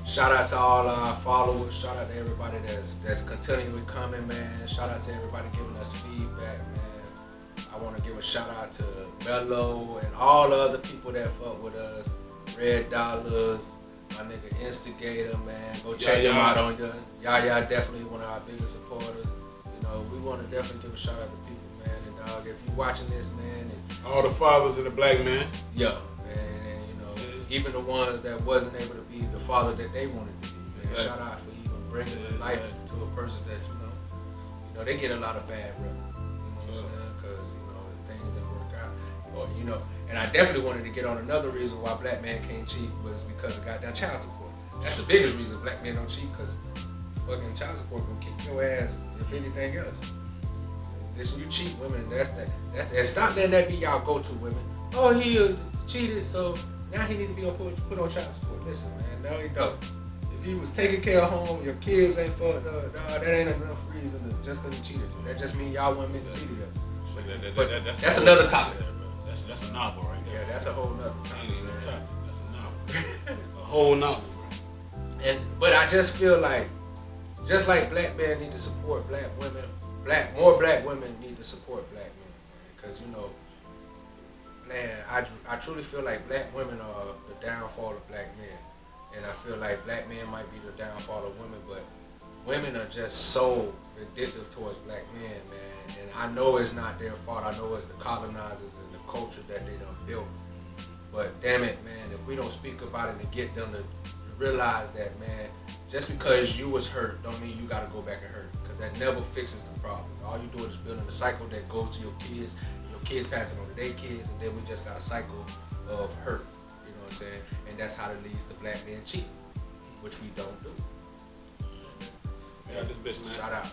Shout out to all our followers. Shout out to everybody that's continually coming, man. Shout out to everybody giving us feedback, man. I want to give a shout out to Mello and all the other people that fuck with us. Red Dollars, my nigga Instigator, man. Go check him out on your. Yaya definitely one of our biggest supporters. You know, we want to definitely give a shout out to people, man. And dog, if you watching this, man, and all the fathers and the black man. yeah, man, and you know, even the ones that wasn't able to be the father that they wanted to be, man. Exactly. Shout out for even bringing life to a person that you know, they get a lot of bad rep. You know what I'm saying? Because you know things didn't work out, or you know. And I definitely wanted to get on another reason why black men can't cheat was because of goddamn child support. That's the biggest reason black men don't cheat, because fucking child support will kick your ass if anything else. Listen, you cheat women, that's stop letting that be y'all go-to women. Oh, he cheated, so now he need to be put on child support. Listen, man, no he don't. If he was taking care of home, your kids ain't fucked up, nah, that ain't enough reason to, just because he cheated. That just means y'all weren't meant to be together. But that's another topic. That's a novel right there. Yeah, that's a whole nother topic. That's a novel. A whole novel, bro. But I just feel like, just like black men need to support black women, more black women need to support black men, because you know, man, I truly feel like black women are the downfall of black men, and I feel like black men might be the downfall of women, but women are just so vindictive towards black men, man, and I know it's not their fault. I know it's the colonizers and the culture that they done built, but damn it, man, if we don't speak about it and get them to realize that, man, just because you was hurt don't mean you gotta go back and hurt, because that never fixes the problem. All you do is building a cycle that goes to your kids passing on to their kids, and then we just got a cycle of hurt, you know what I'm saying? And that's how it leads to black men cheating, which we don't do. Yeah, this bitch, man. Shout out.